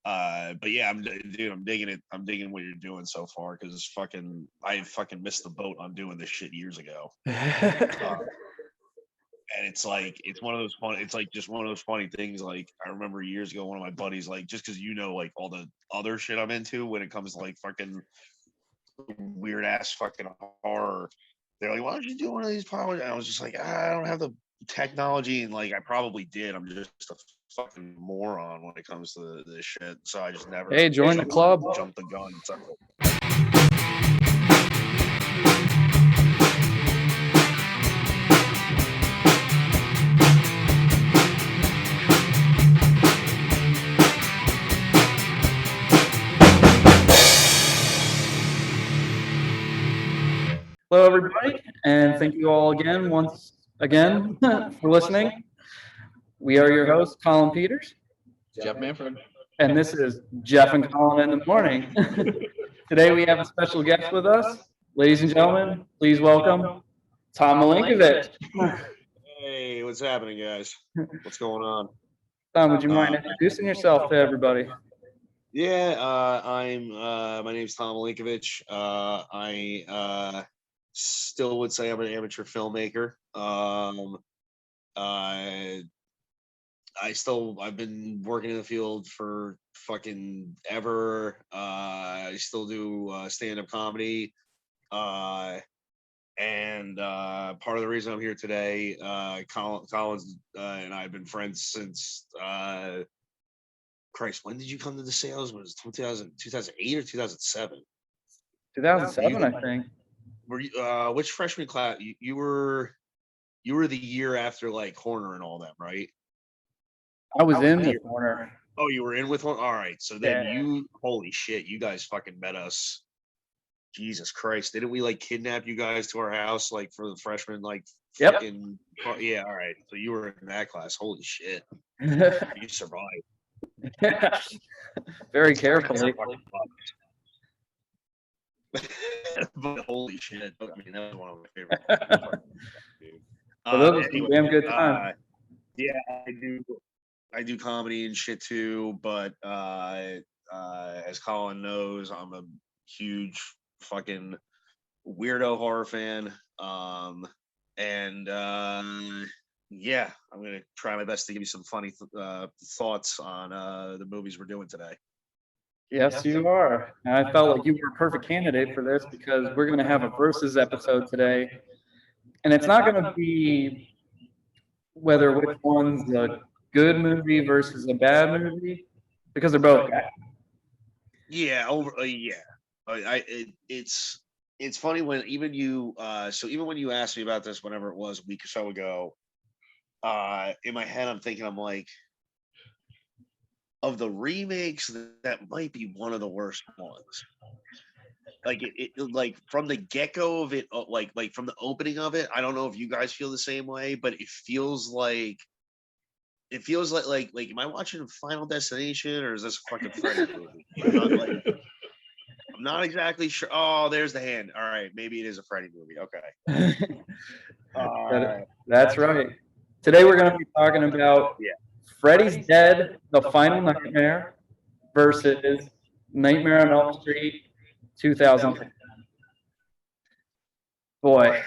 But yeah, I'm digging it. I'm digging what you're doing so far because I fucking missed the boat on doing this shit years ago. And it's like it's one of those fun. It's like just one of those funny things. Like I remember years ago, one of my buddies, like just because like all the other shit I'm into when it comes to like fucking weird ass fucking horror. They're like, why don't you do one of these powers? And I was just like, I don't have the technology, and like I probably did. I'm just a fucking moron when it comes to this shit. So I just never. Hey, join the club. Jump the gun. So. Hello, everybody, and thank you all once again for listening. We are your hosts, Colin Peters. Jeff Manfred. And this is Jeff and Colin in the morning. Today we have a special guest with us. Ladies and gentlemen, please welcome Tom Milinkovich. Hey, what's happening, guys? What's going on? Tom, would you mind introducing yourself to everybody? Yeah, my name's Tom Milinkovich. I still would say I'm an amateur filmmaker. I've been working in the field for fucking ever. I still do stand-up comedy. And part of the reason I'm here today, Colin's and I have been friends since Christ, when did you come to the sales? Was it 2008 or 2007? 2007, I think. Were you which freshman class? You were the year after like Horner and all that, right? I was in the corner. Oh, you were in with one? All right. So then holy shit, you guys fucking met us. Jesus Christ. Didn't we like kidnap you guys to our house like for the freshman like fucking yeah, all right. So you were in that class. Holy shit. You survived. Very carefully. But holy shit. I mean, that was one of my favorite. Those are some damn good time. Yeah, I do comedy and shit too, but as Colin knows, I'm a huge fucking weirdo horror fan. Yeah, I'm gonna try my best to give you some funny thoughts on the movies we're doing today. Yes, you are. And I felt like you were a perfect candidate for this because we're going to have a versus episode today. And it's not going to be whether which one's a good movie versus a bad movie, because they're both bad. Yeah, it's funny when even you even when you asked me about this whenever it was a week or so ago, in my head I'm thinking, I'm like, of the remakes, that might be one of the worst ones. Like it like from the get-go of it, like from the opening of it, I don't know if you guys feel the same way, but it feels like am I watching Final Destination or is this a fucking Freddy movie? I'm not exactly sure. Oh, there's the hand. All right, maybe it is a Freddy movie. Okay. That's right. Today we're going to be talking about Freddy's Dead, The Final Nightmare versus Nightmare on Elm Street 2010. Boy.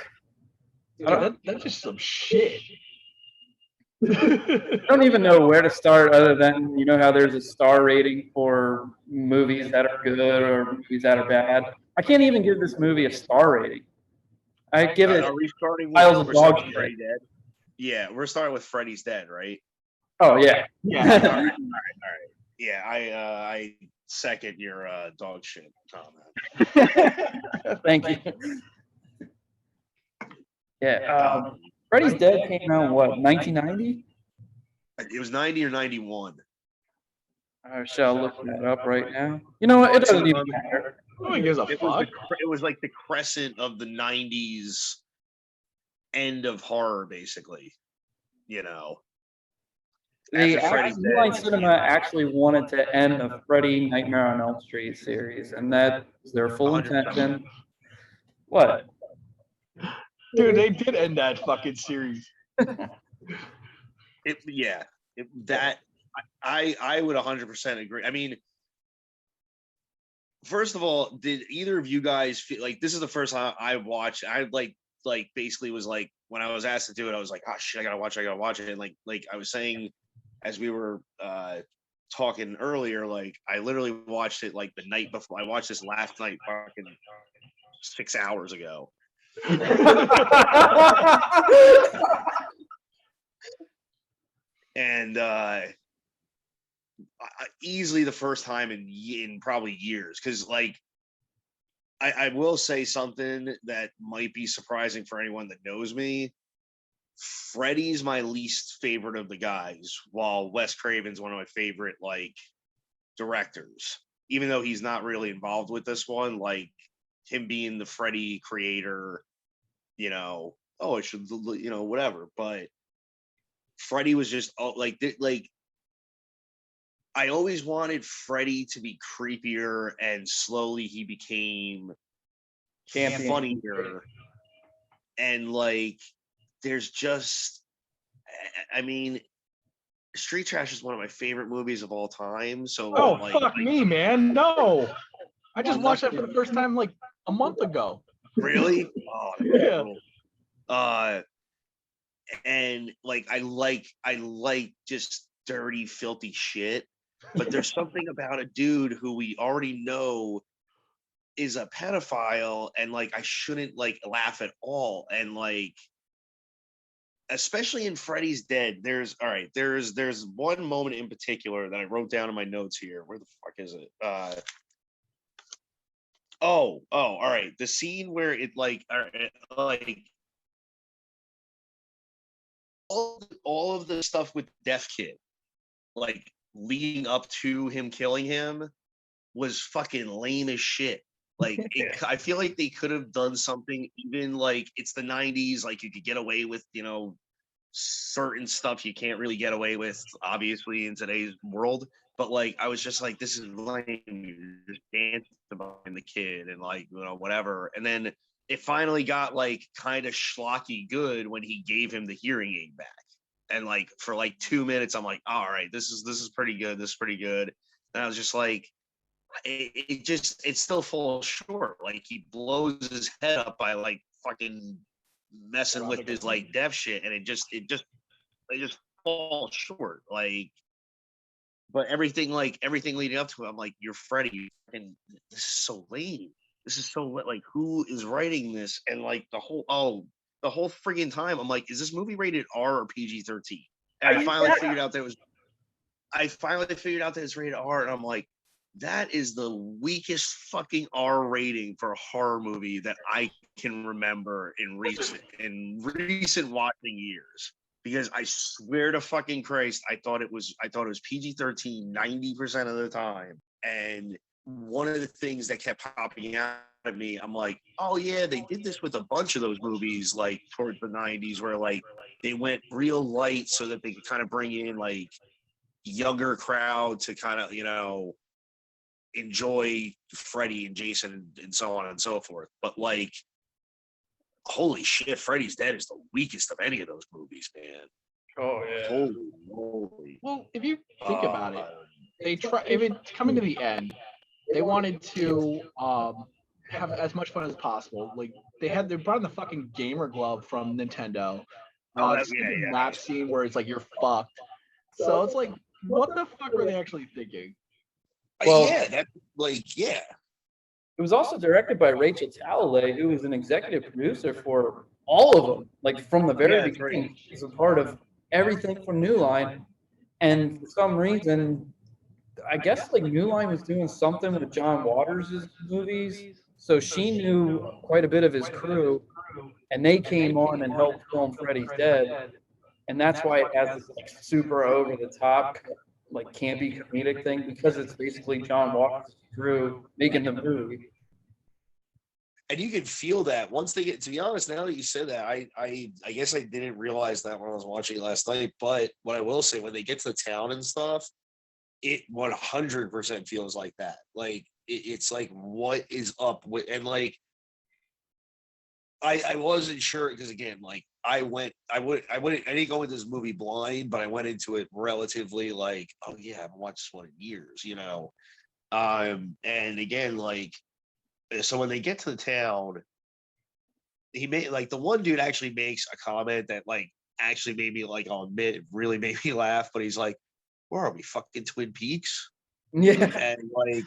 That's just some shit. I don't even know where to start other than, you know how there's a star rating for movies that are good or movies that are bad. I can't even give this movie a star rating. I give it piles of dog shit. Yeah, we're starting with Freddy's Dead, right? Oh, yeah. Yeah. All right. Yeah, I second your dog shit comment. Thank you. Yeah. Freddy's Dead came out, what, 1990? It was 90 or 91. I shall look that up right now. You know what? It doesn't even matter. Nobody gives a fuck. It was like the crescent of the 90s end of horror, basically. You know. New Line Cinema actually wanted to end the Freddy Nightmare on Elm Street series, and that was their full intention. What? Dude, they did end that fucking series. I would 100% agree. I mean, first of all, did either of you guys feel like this is the first time I watched? I basically was like, when I was asked to do it, I was like, oh shit, I gotta watch it. And like I was saying as we were talking earlier, like I literally watched it like the night before. I watched this last night, fucking 6 hours ago. And easily the first time in probably years, because like I will say something that might be surprising for anyone that knows me. Freddy's my least favorite of the guys, while Wes Craven's one of my favorite like directors. Even though he's not really involved with this one, like him being the Freddy creator, I should, whatever. But Freddy was just like I always wanted Freddy to be creepier, and slowly he became funnier. And like, there's just, I mean, Street Trash is one of my favorite movies of all time. So, fuck me, man. No, I just watched that for the first time like a month ago. Really? Oh, yeah. And like, I like just dirty, filthy shit. But there's something about a dude who we already know is a pedophile, and like I shouldn't like laugh at all. And like, especially in Freddy's Dead, there's one moment in particular that I wrote down in my notes here. Where the fuck is it? All right. The scene where it like all of the stuff with Death Kid, like leading up to him killing him, was fucking lame as shit. Like, I feel like they could have done something, even like it's the 90s, like you could get away with, certain stuff you can't really get away with, obviously, in today's world. But like, I was just like, this is lame. You're just dancing behind the kid and like, whatever. And then it finally got like kind of schlocky good when he gave him the hearing aid back. And like for like 2 minutes, I'm like, all right, this is pretty good. This is pretty good. And I was just like, it still falls short. Like he blows his head up by like fucking messing with his like deaf shit, and it just falls short. Like, but everything leading up to it, I'm like, you're Freddy, and this is so lame. This is so like, who is writing this? And like the whole friggin' time, I'm like, is this movie rated R or PG-13? And I finally figured out that it's rated R, and I'm like, that is the weakest fucking R rating for a horror movie that I can remember in recent watching years. Because I swear to fucking Christ, I thought it was PG-13 90% of the time. And one of the things that kept popping out at me, I'm like, oh yeah, they did this with a bunch of those movies like towards the 90s, where like they went real light so that they could kind of bring in like younger crowd to kind of, enjoy Freddy and Jason and so on and so forth. But like, holy shit, Freddy's Dead is the weakest of any of those movies, man. Oh yeah. Holy. Well, if you think about it, if it's coming to the end, they wanted to have as much fun as possible. Like they brought in the fucking gamer glove from Nintendo. That scene where it's like you're fucked. So it's like, what the fuck were they actually thinking? Well, yeah. It was also directed by Rachel Talalay, who was an executive producer for all of them, like from the very beginning. She's a part of everything from New Line, and for some reason, I guess like New Line was doing something with John Waters' movies, so she knew quite a bit of his crew, and they came on and helped film Freddy's Dead, and that's why it has this like super over the top, like campy comedic thing, because it's basically John Waters' crew making the movie. And you can feel that once they get, to be honest, now that you said that, I guess I didn't realize that when I was watching it last night. But what I will say, when they get to the town and stuff, it 100% feels like that. Like it's like, what is up with, and like I wasn't sure, because again, like I didn't go into this movie blind, but I went into it relatively like, oh yeah, I haven't watched this one in years, you know. And again, like, so when they get to the town, he made like the one dude actually makes a comment that like actually made me like, I'll admit, it really made me laugh. But he's like, "Where are we, fucking Twin Peaks?" Yeah. And like,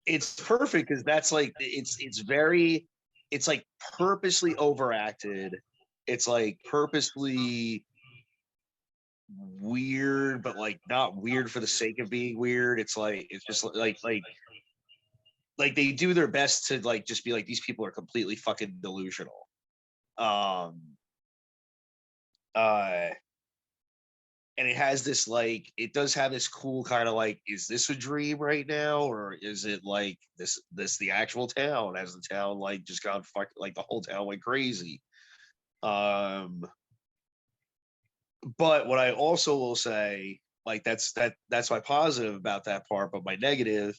it's perfect because that's like it's like purposely overacted. It's like purposely weird, but like not weird for the sake of being weird. It's like it's just like they do their best to like just be like, these people are completely fucking delusional. Um uh and it has this like, it does have this cool kind of like, is this a dream right now, or is it like this the actual town? Has the town like just gone fuck, like the whole town went crazy? um but what I also will say, like, that's my positive about that part, but my negative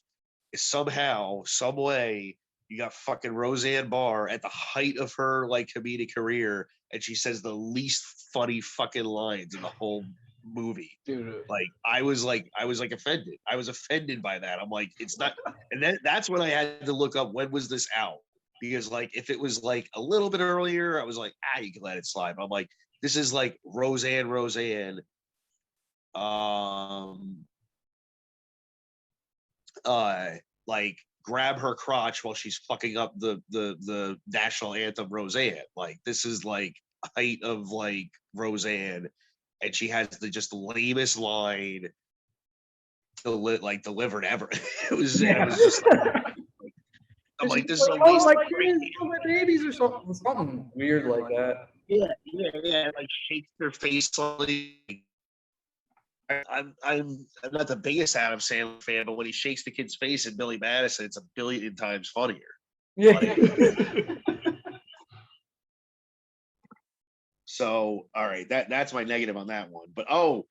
is somehow, some way, you got fucking Roseanne Barr at the height of her like comedic career, and she says the least funny fucking lines in the whole movie. Dude, Like I was like offended. I was offended by that. I'm like, it's not, and then that's when I had to look up when was this out. Because like if it was like a little bit earlier, I was like, you can let it slide. But I'm like, this is like Roseanne, um like grab her crotch while she's fucking up the national anthem Roseanne. Like this is like height of like Roseanne, and she has the just lamest line delivered ever. It was just like, I'm like, this is a waste like, of my babies or something weird like that. yeah, like shakes their face like, I'm not the biggest Adam Sandler fan, but when he shakes the kid's face in Billy Madison, it's a billion times funnier. Yeah. Like, so all right, that's my negative on that one. But oh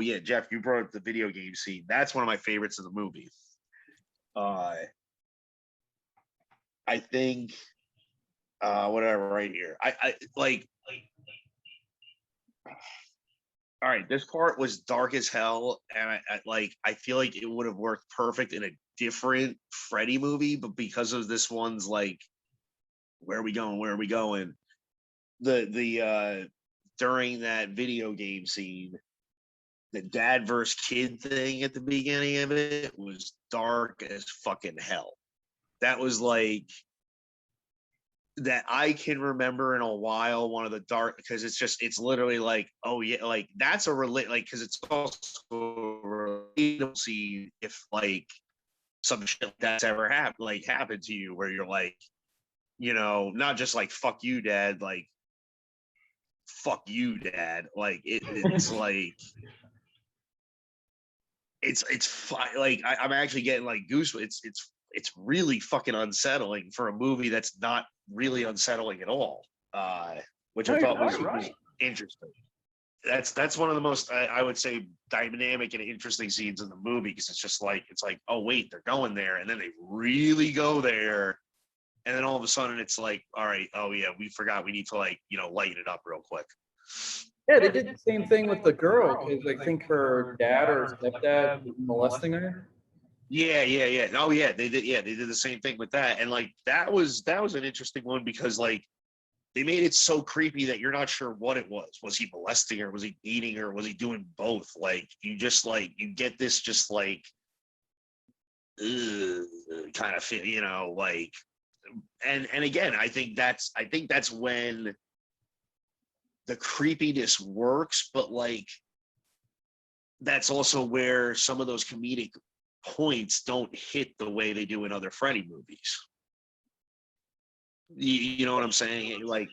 yeah, Jeff, you brought up the video game scene. That's one of my favorites of the movie. I think whatever right here. I like all right, this part was dark as hell, and I feel like it would have worked perfect in a different Freddy movie, but because of this one's like, where are we going? Where are we going? The during that video game scene, the dad versus kid thing at the beginning of it was dark as fucking hell. That was like, that I can remember in a while, one of the dark, because it's literally like, oh yeah, like that's a relate, like, because it's also relatable. See if like some shit like that's ever happened to you, where you're like, you know, not just like fuck you dad, like fuck you dad, like it's like like I'm actually getting like goosebumps. It's really fucking unsettling for a movie that's not really unsettling at all, which I thought was interesting. That's one of the most, I would say, dynamic and interesting scenes in the movie, because it's like, oh wait, they're going there, and then they really go there, and then all of a sudden it's like, all right, oh yeah, we forgot, we need to like, you know, lighten it up real quick. Yeah, they did the same thing with the girl, because I think her dad or stepdad was molesting her. Yeah. Oh yeah, they did. Yeah, they did the same thing with that, and like that was an interesting one, because like they made it so creepy that you're not sure what it was. Was he molesting her? Was he beating her? Was he doing both? Like you just like, you get this just like kind of feel, you know, like, and again, I think that's when the creepiness works, but like that's also where some of those comedic points don't hit the way they do in other Freddy movies. You know what I'm saying? Like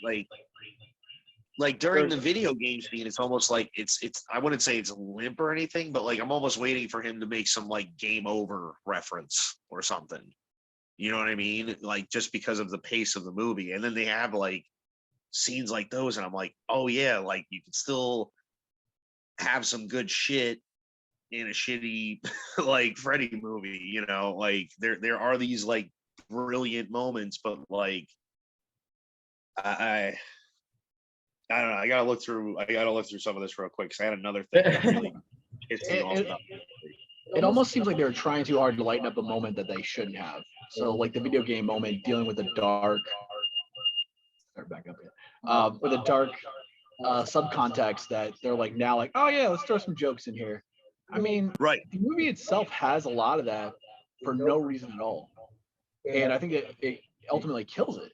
during the video game scene, it's almost like it's I wouldn't say it's limp or anything, but like I'm almost waiting for him to make some like game over reference or something. You know what I mean? Like just because of the pace of the movie. And then they have like scenes like those, and I'm like, oh yeah, like you can still have some good shit in a shitty like Freddy movie, you know, like there are these like brilliant moments, but like I I don't know. I gotta look through some of this real quick because I had another thing that really pissed me off about. It almost seems like they were trying too hard to lighten up a moment that they shouldn't have. So like the video game moment, dealing with the dark. Start back up here. With a dark subcontext that they're like now like, oh yeah, let's throw some jokes in here. I mean, Right. the movie itself has a lot of that for no reason at all, and I think it ultimately kills it.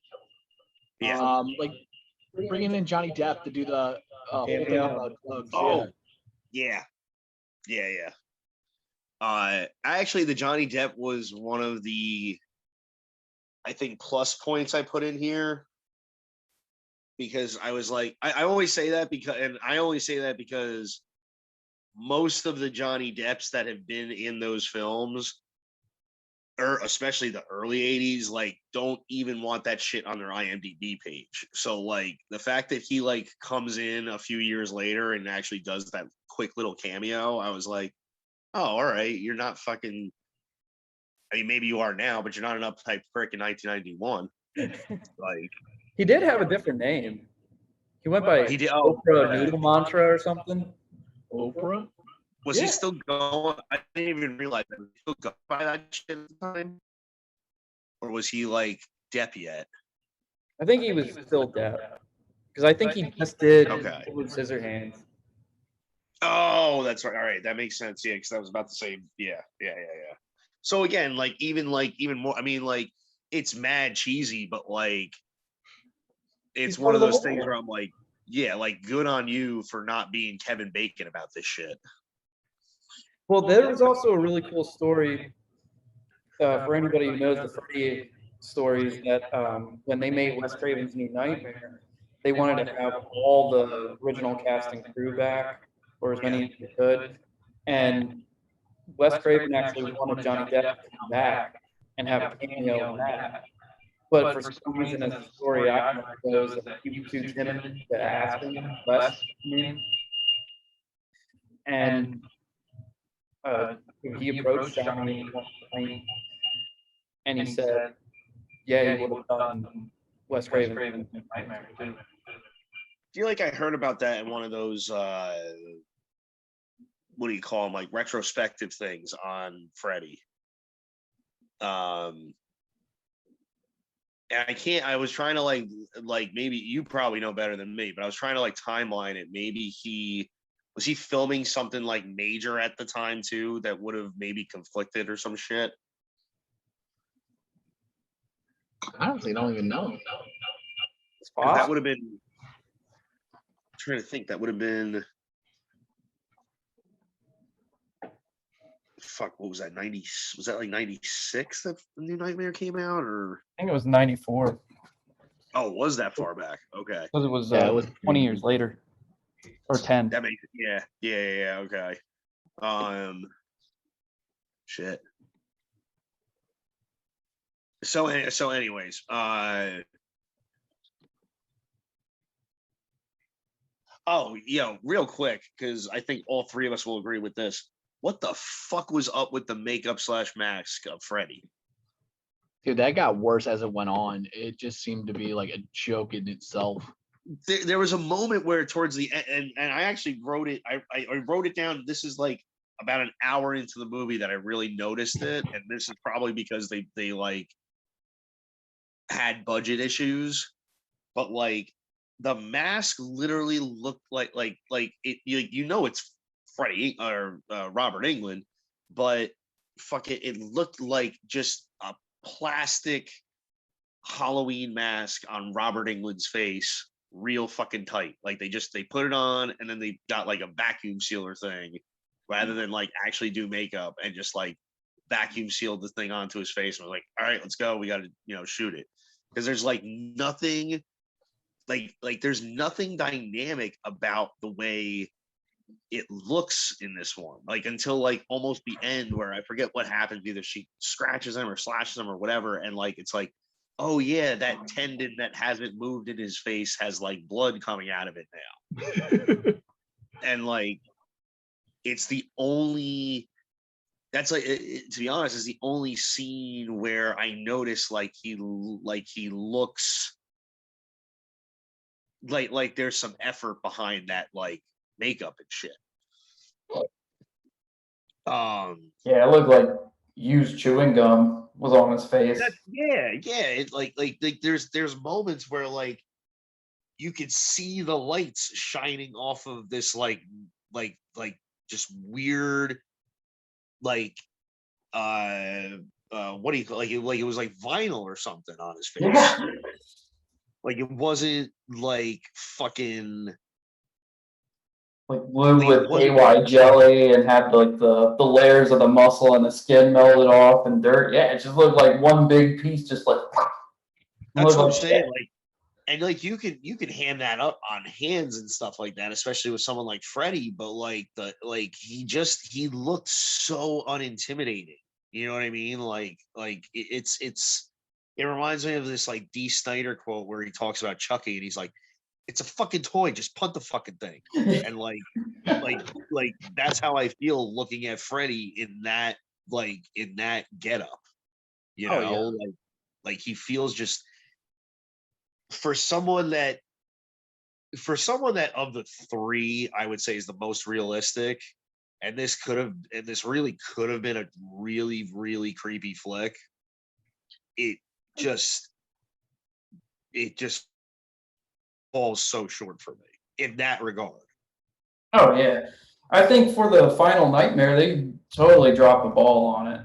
Yeah. Like bringing in Johnny Depp to do the whole thing about drugs. Oh, yeah. Actually, the Johnny Depp was one of the, I think, plus points I put in here because I was like, I always say that because most of the Johnny Depps that have been in those films, or especially the early 80s, like don't even want that shit on their IMDb page. So like the fact that he like comes in a few years later and actually does that quick little cameo, I was like, oh, all right, you're not fucking, I mean, maybe you are now, but you're not an uptight prick in 1991. Like, he did have a different name. He went by Oprah Noodle Mantra or something. Oprah? Was he still going? I didn't even realize that. Was he still going by that shit at the time? Or was he like Depp yet? I think he was still Depp. Because I think he just did with Scissorhands. Oh, that's right. All right, that makes sense. Yeah, because I was about to say, yeah. So again, like even more. I mean, like it's mad cheesy, but like it's one of those things where I'm like, yeah, like good on you for not being Kevin Bacon about this shit. Well, there was also a really cool story for anybody who knows the Freddy stories that when they made Wes Craven's New Nightmare, they wanted to have all the original cast and crew back, or as many as they could. And Wes Craven actually wanted Johnny Depp to come back and have a cameo in that. But for some reason, as the story goes, that he was too timid to ask him, Wes, and he approached Johnny at one point, and he said, "Yeah, he would have done Wes Craven's Nightmare too." I feel like I heard about that in one of those what do you call them, like retrospective things on Freddy. And I was trying to like maybe you probably know better than me, but I was trying to like timeline it. Maybe was he filming something like major at the time too that would have maybe conflicted or some shit? I honestly don't even know. That would have been, I'm trying to think, that would have been, fuck, what was that, 90, was that like 96 that the New Nightmare came out, or? I think it was 94. Oh, was that far back? Okay. Because it was 20 years later. Or 10. That makes yeah, okay. Shit. So anyways, real quick, because I think all three of us will agree with this. What the fuck was up with the makeup / mask of Freddy? Dude, that got worse as it went on. It just seemed to be like a joke in itself. There was a moment where towards the end, and I actually wrote it. I wrote it down. This is like about an hour into the movie that I really noticed it, and this is probably because they like had budget issues, but like the mask literally looked like it. It's Freddie or Robert Englund, but fuck it, it looked like just a plastic Halloween mask on Robert Englund's face, real fucking tight. Like they put it on and then they got like a vacuum sealer thing rather than like actually do makeup, and just like vacuum sealed the thing onto his face and was like, all right, let's go. We got to, shoot it. Because there's like nothing like there's nothing dynamic about the way it looks in this one, like until like almost the end where I forget what happens. Either she scratches him or slashes him or whatever, and like it's like, oh yeah, that tendon that hasn't moved in his face has like blood coming out of it now. And like it's the only, that's like to be honest, is the only scene where I notice like he looks like there's some effort behind that, like makeup and shit. Yeah, it looked like used chewing gum was on his face. Yeah. It like there's moments where like you could see the lights shining off of this like just weird like what do you call like it was like vinyl or something on his face. Yeah. Like it wasn't like fucking Like blue with KY jelly and had like the layers of the muscle and the skin melted off and dirt. Yeah, it just looked like one big piece, just like. That's what I'm saying. Like, and like you could hand that up on hands and stuff like that, especially with someone like Freddy. But like he looked so unintimidating. You know what I mean? Like it reminds me of this like D. Snyder quote where he talks about Chucky and he's like, "It's a fucking toy. Just punt the fucking thing." And like that's how I feel looking at Freddy in that getup. You know, like he feels just for someone that of the three, I would say is the most realistic. And this really could have been a really, really creepy flick. It just falls so short for me in that regard. Oh yeah. I think for the final nightmare, they totally dropped the ball on it.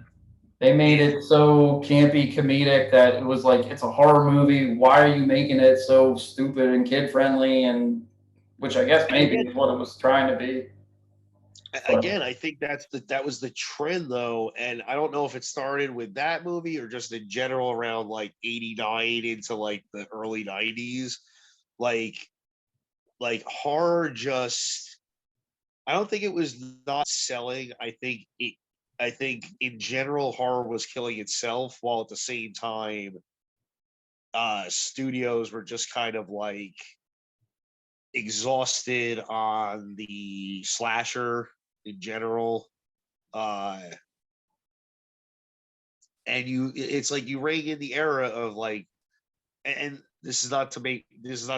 They made it so campy, comedic that it was like it's a horror movie. Why are you making it so stupid and kid friendly? And which I guess maybe is what it was trying to be. Again, I think that was the trend though, and I don't know if it started with that movie or just in general around like 89 into like the early 90s. Like horror just I don't think it was not selling. I think in general horror was killing itself, while at the same time studios were just kind of like exhausted on the slasher in general. And it's like you rang in the era of like, and this is not to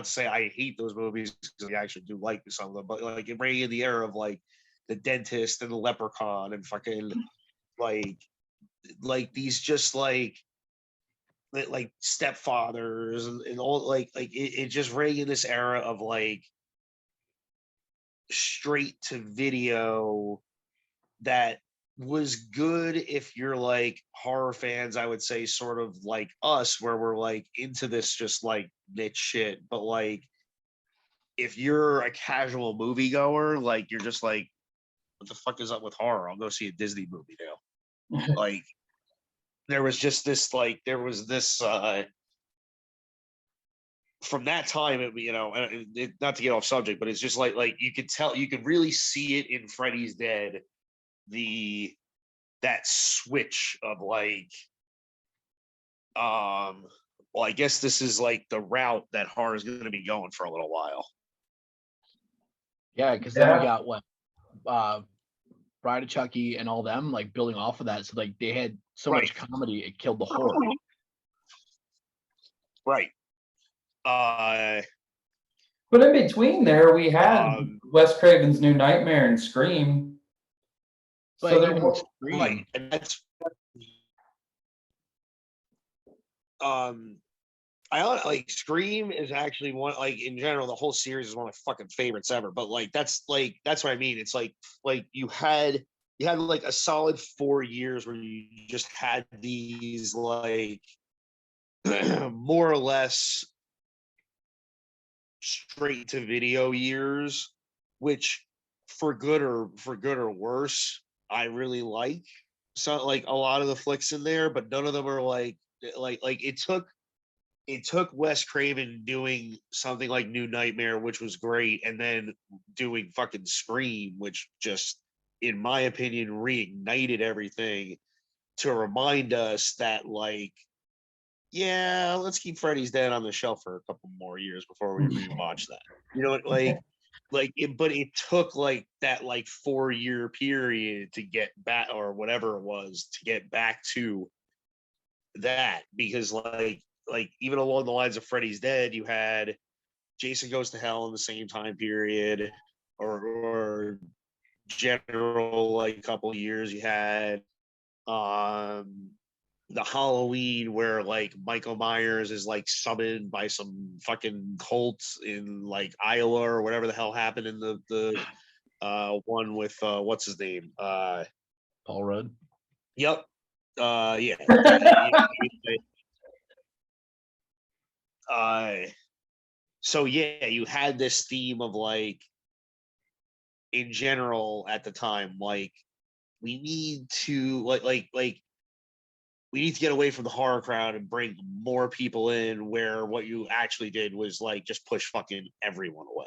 say I hate those movies because I actually do like some of them, but like it rang in the era of like the dentist and the leprechaun and fucking like these just like stepfathers and all it just rang in this era of like straight to video that was good if you're like horror fans, I would say sort of like us, where we're like into this just like niche shit. But like if you're a casual moviegoer, like you're just like, what the fuck is up with horror? I'll go see a Disney movie now. Like there was this from that time, not to get off subject, but it's just like you could really see it in Freddy's Dead, that switch of like, well, I guess this is like the route that horror is going to be going for a little while. Yeah, because then we got Bride of Chucky and all them like building off of that. So like they had so much comedy, it killed the horror. Right. But in between there, we had Wes Craven's New Nightmare and Scream. But so even Scream, right, and that's I like Scream is actually one, like in general, the whole series is one of my fucking favorites ever. But like that's what I mean. It's like you had like a solid 4 years where you just had these like more or less straight to video years, which for good or worse, I really like. So like a lot of the flicks in there, but none of them are like it took Wes Craven doing something like New Nightmare, which was great, and then doing fucking Scream, which just, in my opinion, reignited everything to remind us that like, yeah, let's keep Freddy's Dead on the shelf for a couple more years before we rewatch that. You know, but it took like that like 4-year period to get back, or whatever it was, to get back to that, because like even along the lines of Freddy's Dead, you had Jason Goes to Hell in the same time period, or general like couple of years. You had the Halloween where like Michael Myers is like summoned by some fucking cults in like Iowa or whatever the hell happened in the one with what's his name? Paul Rudd. Yep. Yeah. So yeah, you had this theme of like in general at the time, like we need to like we need to get away from the horror crowd and bring more people in, where what you actually did was like just push fucking everyone away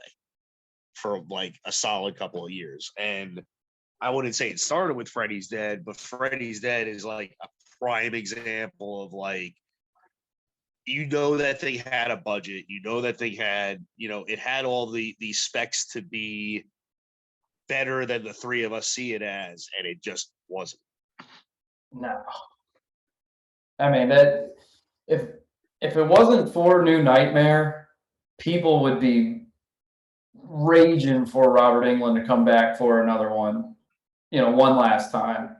for like a solid couple of years. And I wouldn't say it started with Freddy's Dead, but Freddy's Dead is like a prime example of like, you know, that they had a budget, you know, that they had, you know, it had all the specs to be better than the three of us see it as, and it just wasn't. No. I mean, that if it wasn't for New Nightmare, people would be raging for Robert Englund to come back for another one, you know, one last time.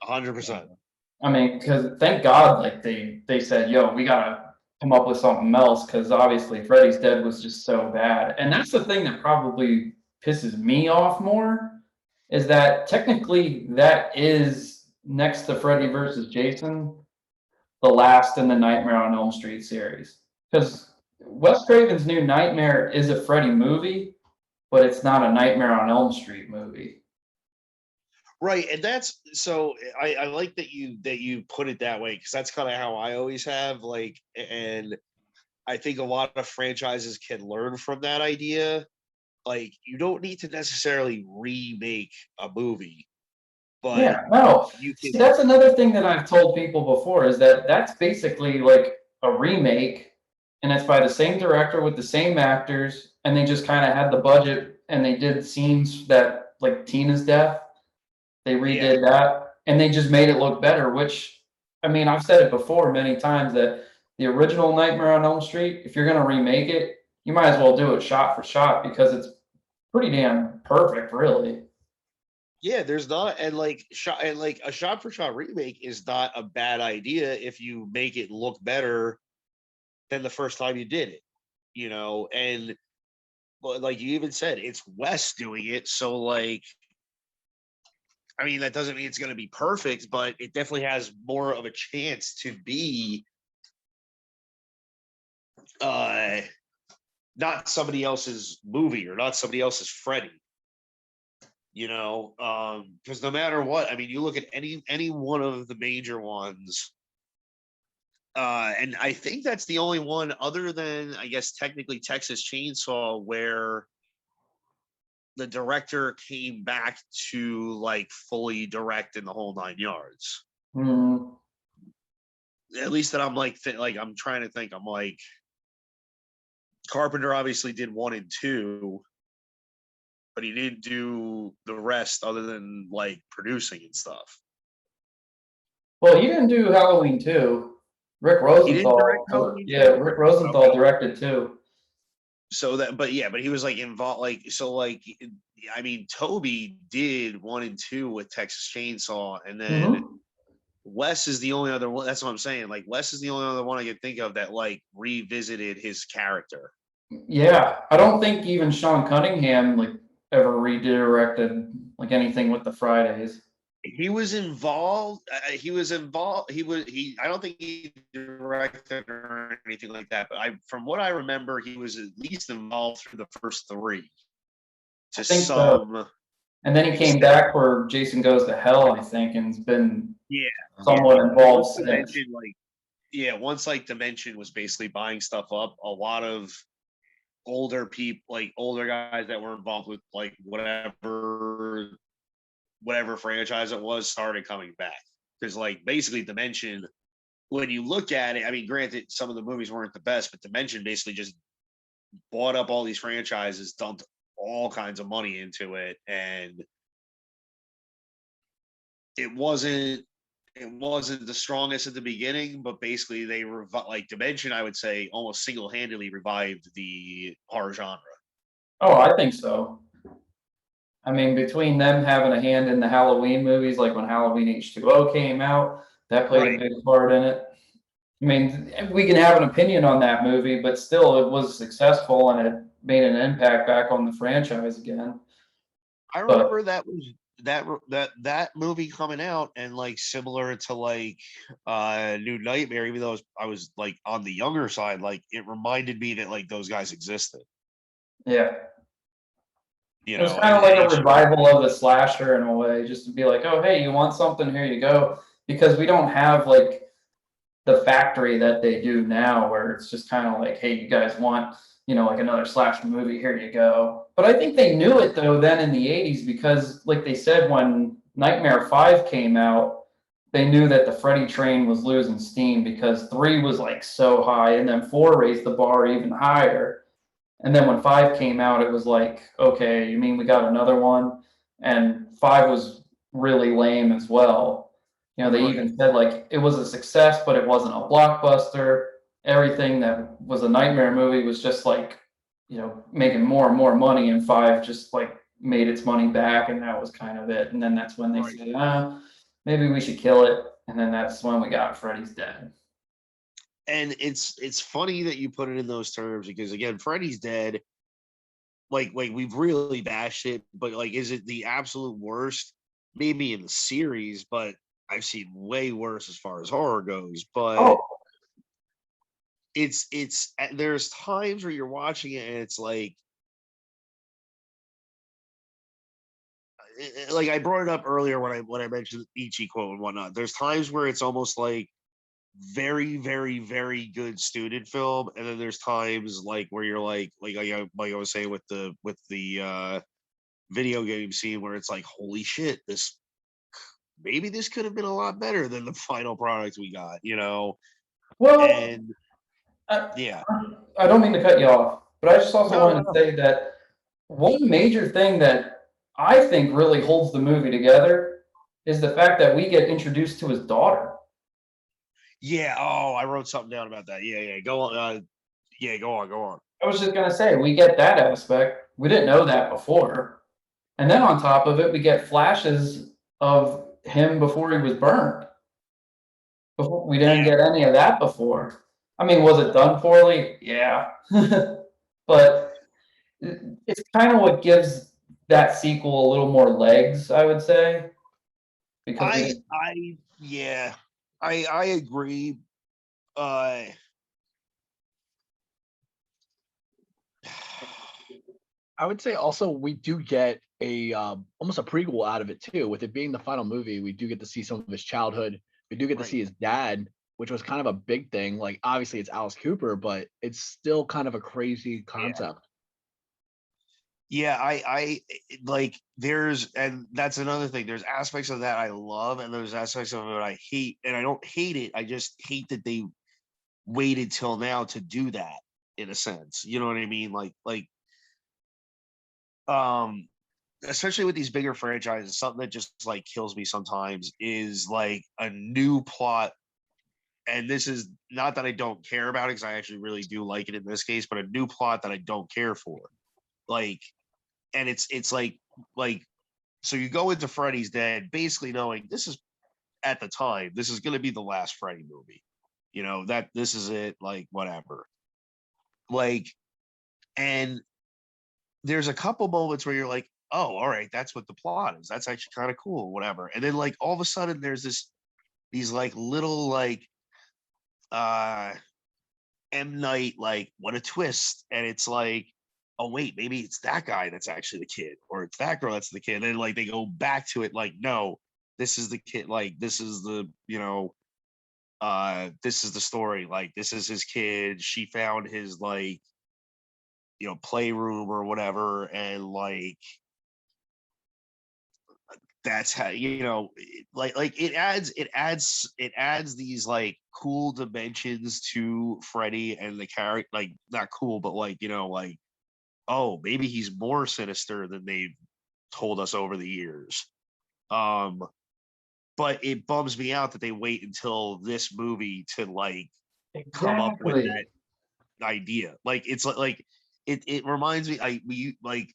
100%. I mean, because thank God, like they said, yo, we gotta come up with something else, because obviously Freddy's Dead was just so bad. And that's the thing that probably pisses me off more, is that technically that is, next to Freddy versus Jason, the last in the Nightmare on Elm Street series. Because Wes Craven's New Nightmare is a Freddy movie, but it's not a Nightmare on Elm Street movie. Right, and that's so I like that you put it that way, because that's kind of how I always have, like, and I think a lot of franchises can learn from that idea. Like, you don't need to necessarily remake a movie, but Yeah, no. you See, can. that's another thing that I've told people before, is that that's basically like a remake, and it's by the same director with the same actors, and they just kind of had the budget and they did scenes that, like Tina's death, they redid that, and they just made it look better. Which, I mean, I've said it before many times that the original Nightmare on Elm Street, if you're gonna remake it, you might as well do it shot for shot, because it's pretty damn perfect, really. Yeah, there's not, and like shot, and like a shot for shot remake is not a bad idea if you make it look better than the first time you did it, you know. And but like you even said, it's Wes doing it, so like, I mean, that doesn't mean it's going to be perfect, but it definitely has more of a chance to be uh not somebody else's movie or not somebody else's Freddy, you know. Because no matter what, I mean, you look at any one of the major ones, and I think that's the only one other than, I guess, technically Texas Chainsaw, where the director came back to like fully direct in the whole 9 yards. Mm. At least that I'm like, like I'm trying to think. I'm like, Carpenter obviously did 1 and 2, but he didn't do the rest other than like producing and stuff. Well, he didn't do Halloween 2. Rick He didn't direct Rosenthal. Halloween Yeah, 2? Rick Rosenthal Okay. directed too. So that, but yeah, but he was like involved, like, so like, I mean, Toby did 1 and 2 with Texas Chainsaw, and then Mhm. Wes is the only other one. That's what I'm saying. Like, Wes is the only other one I can think of that like revisited his character. Yeah, I don't think even Sean Cunningham like ever redirected like anything with the Fridays. He was involved. He was involved. He. I don't think he directed or anything like that. But from what I remember, he was at least involved through the first 3. To I think so. some. And then he came back for Jason Goes to Hell, I think, and has been somewhat Yeah. involved Once since. Dimension, once like Dimension was basically buying stuff up, a lot of older people, like older guys that were involved with like whatever franchise it was, started coming back, because like basically Dimension, when you look at it, I mean, granted some of the movies weren't the best, but Dimension basically just bought up all these franchises, dumped all kinds of money into it, and it wasn't it wasn't the strongest at the beginning, but basically they like Dimension, I would say, almost single-handedly revived the horror genre. Oh, I think so. I mean, between them having a hand in the Halloween movies, like when Halloween H2O came out, that played a big part in it. I mean, we can have an opinion on that movie, but still, it was successful and it made an impact back on the franchise again. I remember that was that movie coming out, and like similar to like New Nightmare, even though I was like on the younger side, like it reminded me that like those guys existed. Yeah. You It was know, kind of like a revival of the slasher in a way, just to be like, oh, hey, you want something? Here you go. Because we don't have like the factory that they do now, where it's just kind of like, hey, you guys want, like another slasher movie? Here you go. But I think they knew it though then in the 80s because, like they said, when Nightmare 5 came out, they knew that the Freddy train was losing steam because 3 was like so high, and then 4 raised the bar even higher. And then when 5 came out, it was like, okay, you mean we got another one? And 5 was really lame as well. They even said like it was a success, but it wasn't a blockbuster. Everything that was a Nightmare movie was just like, making more and more money, and 5 just like made its money back, and that was kind of it. And then that's when they said, maybe we should kill it. And then that's when we got Freddy's Dead. And it's funny that you put it in those terms because again, Freddy's Dead, like we've really bashed it, but like, is it the absolute worst? Maybe in the series, but I've seen way worse as far as horror goes. But it's there's times where you're watching it and it's like I brought it up earlier when I mentioned the Ichi quote and whatnot. There's times where it's almost like very, very, very good student film, and then there's times like where you're like I was saying with the video game scene where it's like, holy shit, maybe this could have been a lot better than the final product we got, Well, and yeah, I don't mean to cut you off, but I just also wanted to say that one major thing that I think really holds the movie together is the fact that we get introduced to his daughter. Yeah. Oh, I wrote something down about that. Yeah. Go on. Go on. I was just gonna say we get that aspect. We didn't know that before, and then on top of it, we get flashes of him before he was burned. We didn't get any of that before. I mean, was it done poorly? Yeah, but it's kind of what gives that sequel a little more legs, I would say. Because I agree. I would say also we do get a almost a prequel out of it too. With it being the final movie, we do get to see some of his childhood. We do get to see his dad, which was kind of a big thing. Like obviously it's Alice Cooper, but it's still kind of a crazy concept. Yeah, I like and that's another thing. There's aspects of that I love, and there's aspects of it I hate, and I don't hate it. I just hate that they waited till now to do that in a sense. You know what I mean? Especially with these bigger franchises, something that just like kills me sometimes is like a new plot. And this is not that I don't care about it, because I actually really do like it in this case, but a new plot that I don't care for. And it's like so you go into Freddy's Dead basically knowing this is, at the time, this is going to be the last Freddy movie, that this is it, like whatever, and there's a couple moments where you're like, oh, all right, that's what the plot is, that's actually kind of cool, whatever. And then like all of a sudden there's these like little like M. Night, like, what a twist. And it's like, oh wait, maybe it's that guy that's actually the kid, or it's that girl that's the kid. And then like they go back to it, like, no, this is the kid, like this is the, this is the story, like this is his kid. She found his like, playroom or whatever, and like that's how, it adds these like cool dimensions to Freddy and the character, like not cool, but like, like, oh, maybe he's more sinister than they've told us over the years. but it bums me out that they wait until this movie to like come up with that idea. Like it's like it reminds me. I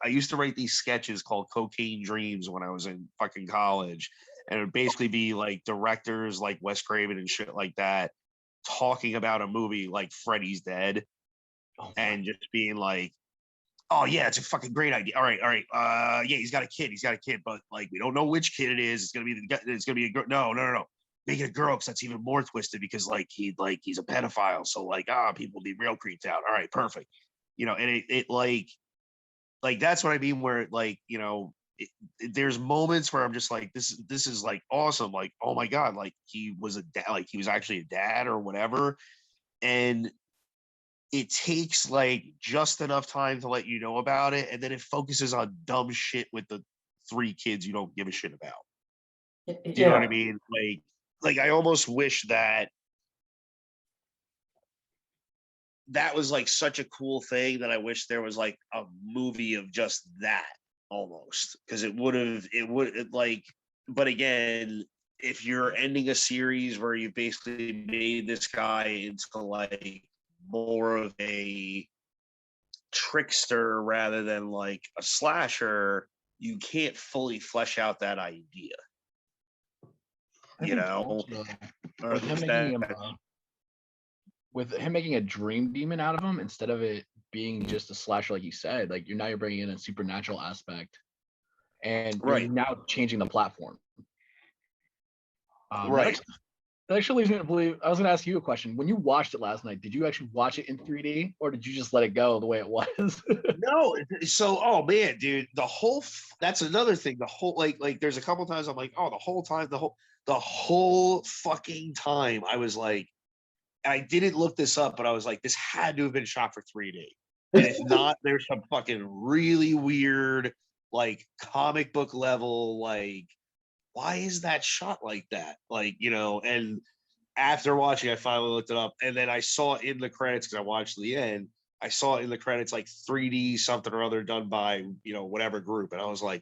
used to write these sketches called Cocaine Dreams when I was in fucking college, and it would basically be like directors like Wes Craven and shit like that talking about a movie like Freddy's Dead, and just being like, oh yeah, it's a fucking great idea. All right. Yeah, he's got a kid, but like we don't know which kid it is. It's gonna be a girl. No. Make it a girl because that's even more twisted because he's a pedophile. So people will be real creeped out. All right, perfect. And it like that's what I mean. Where there's moments where I'm just like, this is like awesome. Like, oh my god, like he was a dad, like he was actually a dad or whatever, and it takes like just enough time to let you know about it, and then it focuses on dumb shit with the 3 kids you don't give a shit about. Do you know what I mean? Like I almost wish that was like such a cool thing that I wish there was like a movie of just that almost, because but again, if you're ending a series where you basically made this guy into like more of a trickster rather than like a slasher, you can't fully flesh out that idea. With him making a dream demon out of him instead of it being just a slasher, like you said, like you're bringing in a supernatural aspect, and you're now changing the platform. Right. That actually leads me to believe. I was going to ask you a question. When you watched it last night, did you actually watch it in 3D, or did you just let it go the way it was? No. So, oh man, dude, that's another thing. The whole like there's a couple times I'm like, oh, the whole fucking time I was like, I didn't look this up, but I was like, this had to have been shot for 3D. And if not, there's some fucking really weird, like comic book level, like, why is that shot like that? Like, and after watching, I finally looked it up, and then I saw in the credits, because I watched the end, I saw in the credits like 3D something or other done by, whatever group. And I was like,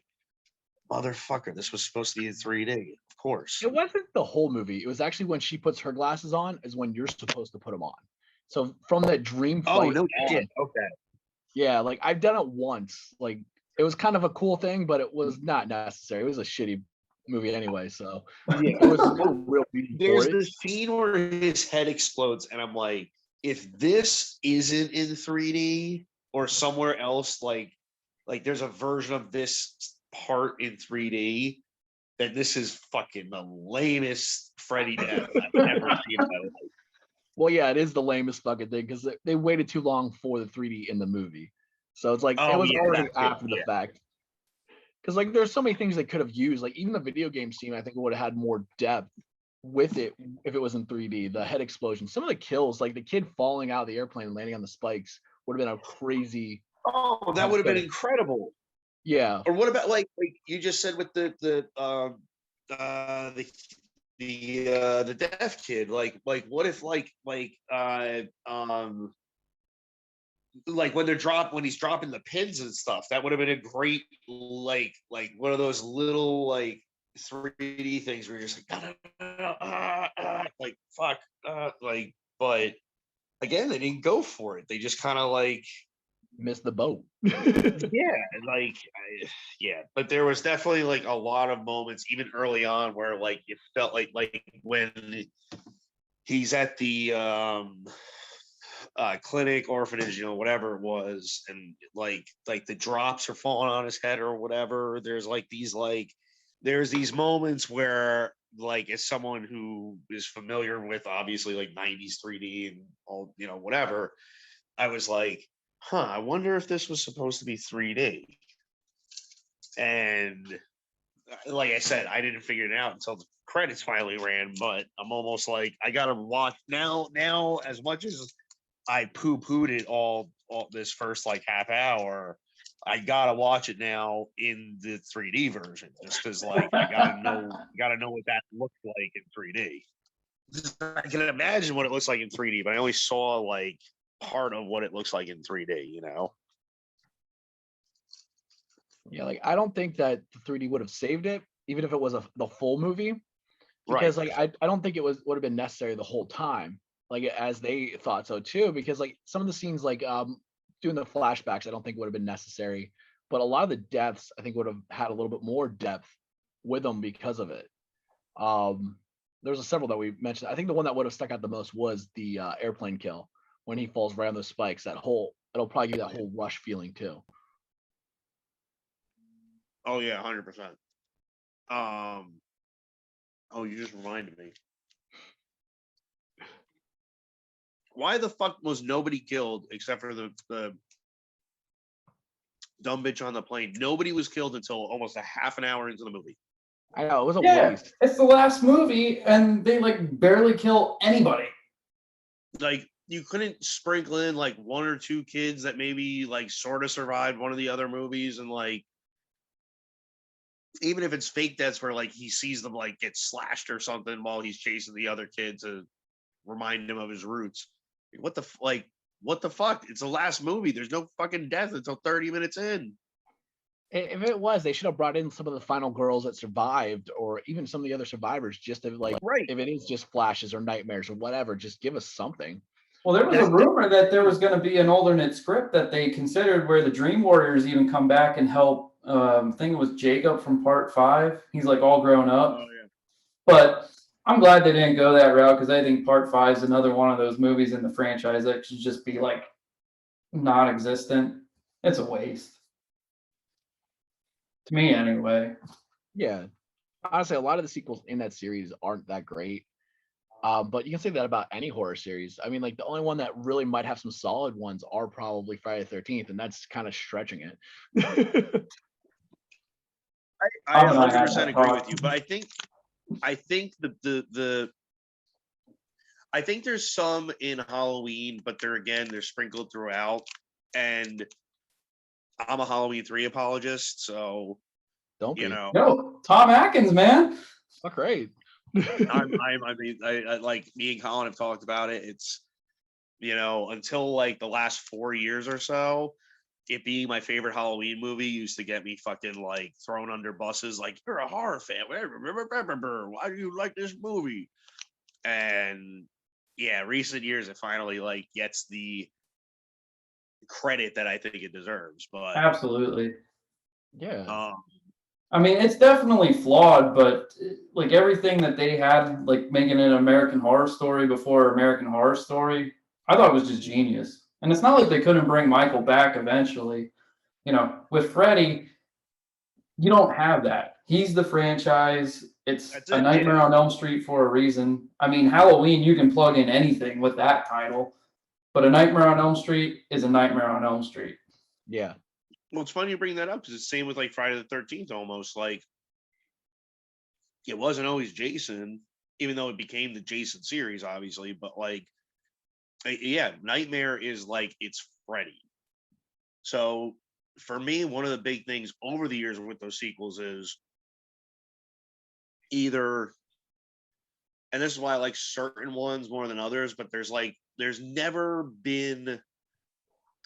motherfucker, this was supposed to be in 3D. Of course. It wasn't the whole movie. It was actually when she puts her glasses on is when you're supposed to put them on. So from that dream fight. Oh, no shit. Okay. Yeah, like I've done it once. Like it was kind of a cool thing, but it was not necessary. It was a shitty movie anyway, so yeah. There was no real reason There's for it. this scene where his head explodes, and I'm like, if this isn't in 3D or somewhere else, like there's a version of this part in 3D, then this is fucking the lamest Freddy death I've ever seen in my life. Well, yeah, it is the lamest fucking thing because they waited too long for the 3D in the movie, so it's like it was already after the fact. Because like there's so many things they could have used. Like even the video game scene, I think would have had more depth with it if it was in 3D. The head explosion, some of the kills, like the kid falling out of the airplane and landing on the spikes, would have been a crazy. Oh, that would have been incredible. Yeah. Or what about like you just said with the deaf kid? Like what if like when when he's dropping the pins and stuff, that would have been a great like one of those little like 3D things where you're just like like fuck like, but again they didn't go for it. They just kind of like missed the boat. But there was definitely like a lot of moments even early on where like it felt like when he's at the clinic, orphanage, whatever it was, and like the drops are falling on his head or whatever. There's these moments where like as someone who is familiar with obviously like 90s 3D and all whatever, I was like, I wonder if this was supposed to be 3D. And like I said, I didn't figure it out until the credits finally ran, but I'm almost like I gotta watch now as much as I poo-pooed it all this first like half hour, I gotta watch it now in the 3D version, just because like I gotta know what that looks like in 3D. I can imagine what it looks like in 3D, but I only saw like part of what it looks like in 3D, Yeah, like I don't think that the 3D would have saved it, even if it was the full movie. because like I don't think it would have been necessary the whole time, like as they thought so too, because like some of the scenes like doing the flashbacks I don't think would have been necessary, but a lot of the deaths I think would have had a little bit more depth with them because of it. There's several that we mentioned. I think the one that would have stuck out the most was the airplane kill when he falls right on those spikes. It'll probably give you that whole rush feeling too. Oh yeah, 100%. Oh, you just reminded me. Why the fuck was nobody killed except for the dumb bitch on the plane? Nobody was killed until almost a half an hour into the movie. I know, it was a waste. It's the last movie, and they like barely kill anybody. Like, you couldn't sprinkle in like one or two kids that maybe like sort of survived one of the other movies, and like, even if it's fake deaths where like he sees them like get slashed or something while he's chasing the other kid to remind him of his roots. What the fuck? It's the last movie. There's no fucking death until 30 minutes in. If it was, they should have brought in some of the final girls that survived, or even some of the other survivors, just to like, if it is just flashes or nightmares or whatever, just give us something. Well, there was a rumor that there was going to be an alternate script that they considered where the Dream Warriors even come back and help. I think it was Jacob from Part 5. He's like all grown up. Oh, yeah. But I'm glad they didn't go that route, because I think Part 5 is another one of those movies in the franchise that should just be like non-existent. It's a waste. To me, anyway. Yeah. Honestly, a lot of the sequels in that series aren't that great. But you can say that about any horror series. I mean, like the only one that really might have some solid ones are probably Friday the 13th, and that's kind of stretching it. I 100% agree with you, but I think I think there's some in Halloween, but they're sprinkled throughout. And I'm a Halloween 3 apologist, so don't be. No, Tom Atkins, man. Oh, great. I mean, like me and Colin have talked about it. It's, until like the last 4 years or so, it being my favorite Halloween movie used to get me fucking like thrown under buses. Like, you're a horror fan. Why do you like this movie? And yeah, recent years it finally like gets the credit that I think it deserves. But absolutely, yeah. I mean, it's definitely flawed, but like everything that they had, like making it an American Horror Story before American Horror Story, I thought was just genius. And it's not like they couldn't bring Michael back eventually. With Freddy, you don't have that. He's the franchise. It's a Nightmare on Elm Street for a reason. I mean, Halloween, you can plug in anything with that title, but A Nightmare on Elm Street is A Nightmare on Elm Street. Yeah. Well, it's funny you bring that up, because it's the same with like Friday the 13th almost. Like, it wasn't always Jason, even though it became the Jason series, obviously. But like, yeah, Nightmare is like, it's Freddy. So for me, one of the big things over the years with those sequels is either, and this is why I like certain ones more than others, but there's never been,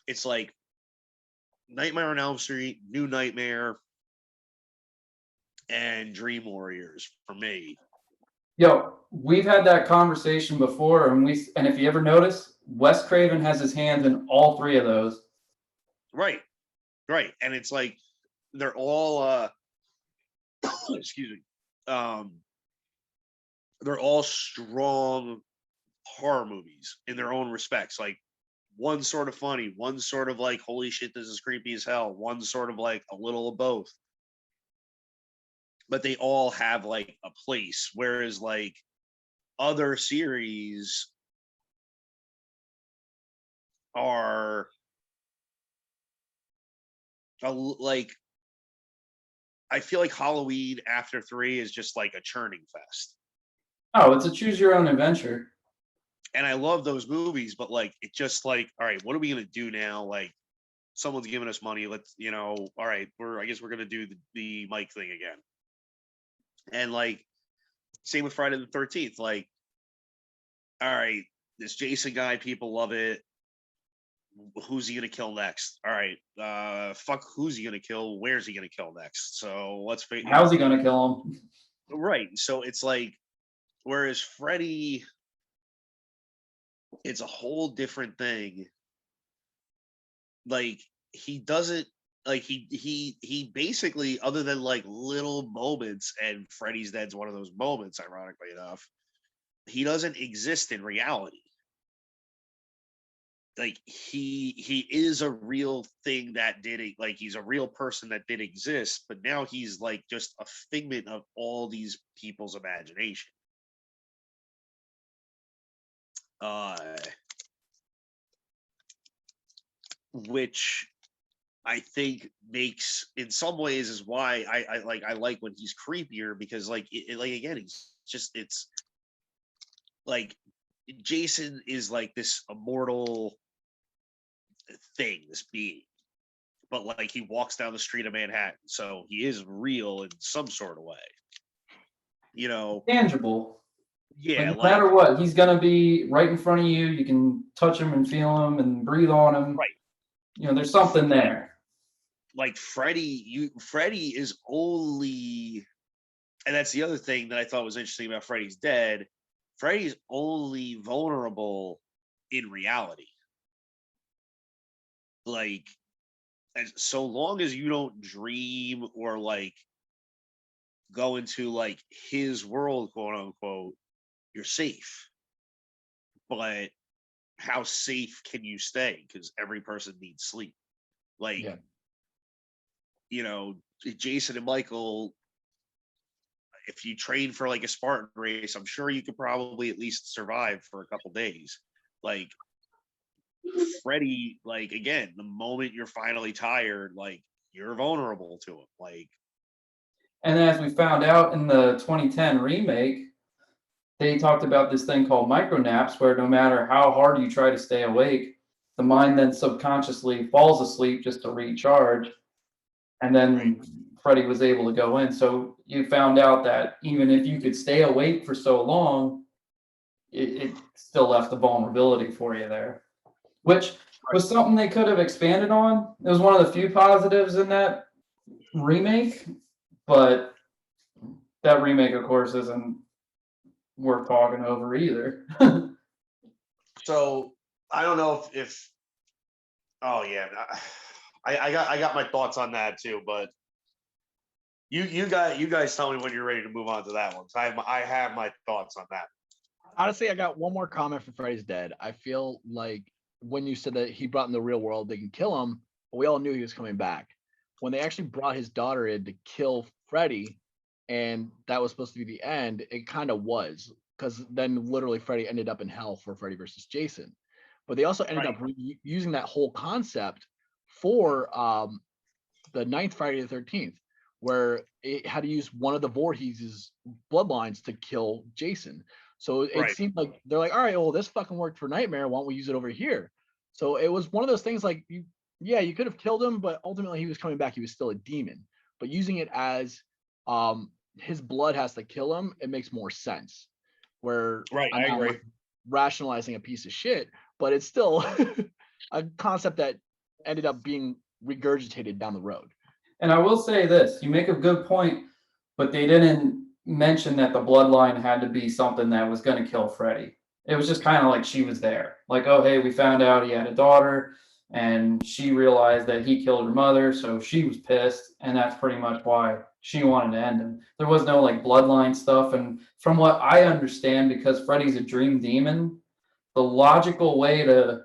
it's like Nightmare on Elm Street, New Nightmare, and Dream Warriors for me. Yo, we've had that conversation before, and if you ever notice, Wes Craven has his hands in all three of those. Right. And it's like they're all excuse me. They're all strong horror movies in their own respects. Like, one sort of funny, one sort of like, holy shit, this is creepy as hell, one sort of like a little of both. But they all have like a place, whereas like other series are like, I feel like Halloween after 3 is just like a churning fest. Oh, it's a choose your own adventure. And I love those movies, but like, it just like, all right, what are we gonna do now? Like, someone's giving us money. Let's, all right, I guess we're gonna do the Mike thing again. And like, same with Friday the 13th. Like, all right, this Jason guy, people love it. Who's he gonna kill next? All right, fuck, who's he gonna kill? Where's he gonna kill next? So let's figure. How's he gonna kill him? Right. So it's like, Whereas Freddy, it's a whole different thing. Like he doesn't like he basically, other than like little moments, and Freddy's Dead's one of those moments, ironically enough, he doesn't exist in reality. Like he is a real thing that did it, like he's a real person that did exist, but now he's like just a figment of all these people's imagination. Which I think makes, in some ways, is why I like when he's creepier, because like like again, it's like Jason is like this immortal thing, this being, but like he walks down the street of Manhattan, so he is real in some sort of way, you know. Tangible. Yeah, like, no matter what, he's gonna be right in front of you. You can touch him and feel him and breathe on him. Right. You know, there's something there. Like Freddy is only, and that's the other thing that I thought was interesting about Freddy's Dead. Freddy's only vulnerable in reality. Like, so long as you don't dream or like go into like his world, quote unquote, you're safe. But how safe can you stay? Because every person needs sleep. Like, Yeah. you know, Jason and Michael, if you train for like a Spartan race, I'm sure you could probably at least survive for a couple days. Like Freddy, like again, the moment you're finally tired, like you're vulnerable to him. Like, and as we found out in the 2010 remake, they talked about this thing called micronaps, where no matter how hard you try to stay awake, the mind then subconsciously falls asleep just to recharge. And then Freddy was able to go in. So you found out that even if you could stay awake for so long, it still left the vulnerability for you there, which was something they could have expanded on. It was one of the few positives in that remake, but that remake, of course, isn't worth talking over either. so I don't know if oh yeah, I got my thoughts on that too, but you guys tell me when you're ready to move on to that one. I have my thoughts on that. Honestly, I got one more comment for Freddy's Dead. I feel like when you said that he brought in the real world, they can kill him, but we all knew he was coming back. When they actually brought his daughter in to kill Freddy, and that was supposed to be the end, it kind of was, because then literally Freddy ended up in hell for Freddy versus Jason. But they also ended up using that whole concept for the ninth Friday the 13th, where it had to use one of the Voorhees' bloodlines to kill Jason. So it seemed like they're like, all right, well, this fucking worked for Nightmare. Why don't we use it over here? So it was one of those things like, you could have killed him, but ultimately he was coming back. He was still a demon. But using it as his blood has to kill him, it makes more sense. Where I agree. Rationalizing a piece of shit, but it's still a concept that ended up being regurgitated down the road. And I will say this, you make a good point, but they didn't mention that the bloodline had to be something that was going to kill Freddy. It was just kind of like she was there. Like, oh, hey, we found out he had a daughter, and she realized that he killed her mother, so she was pissed, and that's pretty much why she wanted to end him. There was no like bloodline stuff, and from what I understand, because Freddy's a dream demon, the logical way to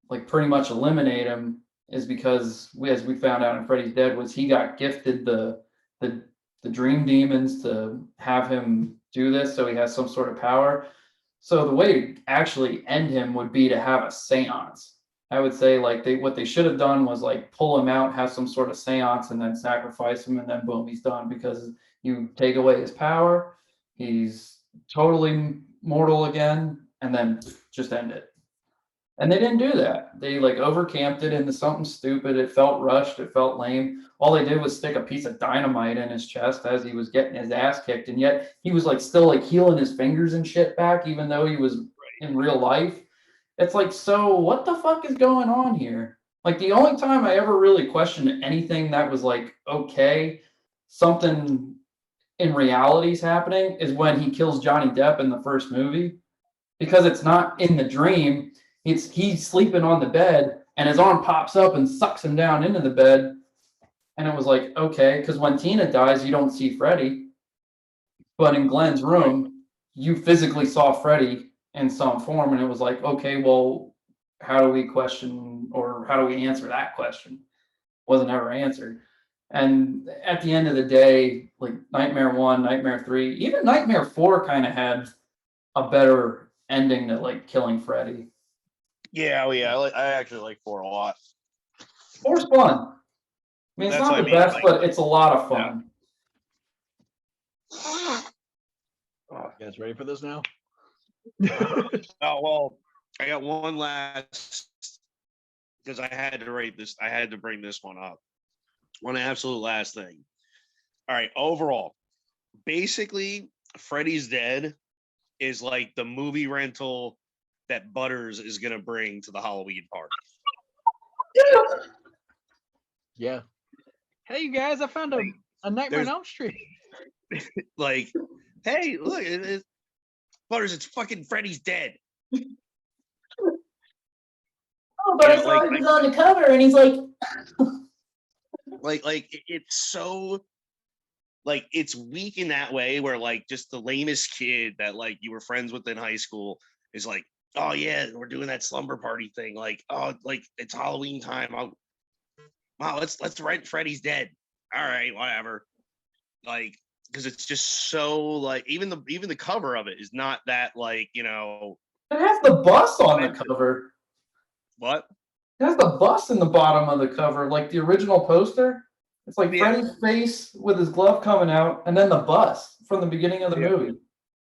like pretty much eliminate him is because as we found out in Freddy's Dead, was he got gifted the dream demons to have him do this, so he has some sort of power. So the way to actually end him would be to have a seance. I would say like what they should have done was like pull him out, have some sort of seance, and then sacrifice him, and then boom, he's done. Because you take away his power, he's totally mortal again, and then just end it. And they didn't do that. They like overcamped it into something stupid. It felt rushed. It felt lame. All they did was stick a piece of dynamite in his chest as he was getting his ass kicked. And yet he was like still like healing his fingers and shit back, even though he was in real life. It's like, so what the fuck is going on here? Like the only time I ever really questioned anything that was like, okay, something in reality is happening is when he kills Johnny Depp in the first movie, because it's not in the dream. He's sleeping on the bed and his arm pops up and sucks him down into the bed. And it was like, okay, because when Tina dies, you don't see Freddy. But in Glenn's room, you physically saw Freddy in some form. And it was like, okay, well, how do we question or how do we answer that question? Wasn't ever answered. And at the end of the day, like Nightmare 1, Nightmare 3, even Nightmare 4 kind of had a better ending to like killing Freddy. Yeah, I actually like 4 a lot. 4's fun. I mean, it's That's not the best, like, but it's a lot of fun. Oh, you guys ready for this now? Oh, well, I got one last, because I had to rate this. I had to bring this one up. One absolute last thing. All right, overall, basically, Freddy's Dead is like the movie rental that Butters is going to bring to the Halloween party. Yeah. Hey, you guys, I found a Nightmare on Elm Street. Like, hey, look, Butters, it's fucking Freddy's Dead. Oh, but I saw he was on the cover, and he's like, it's so, like, it's weak in that way where, like, just the lamest kid that, like, you were friends with in high school is like, oh yeah, we're doing that slumber party thing. Like, oh, like it's Halloween time. Wow, let's rent Freddy's Dead. All right, whatever. Like, because it's just so like even the cover of it is not that, like, you know. It has the bus on the cover. What? It has the bus in the bottom of the cover, like the original poster. It's like Freddy's face with his glove coming out, and then the bus from the beginning of the movie.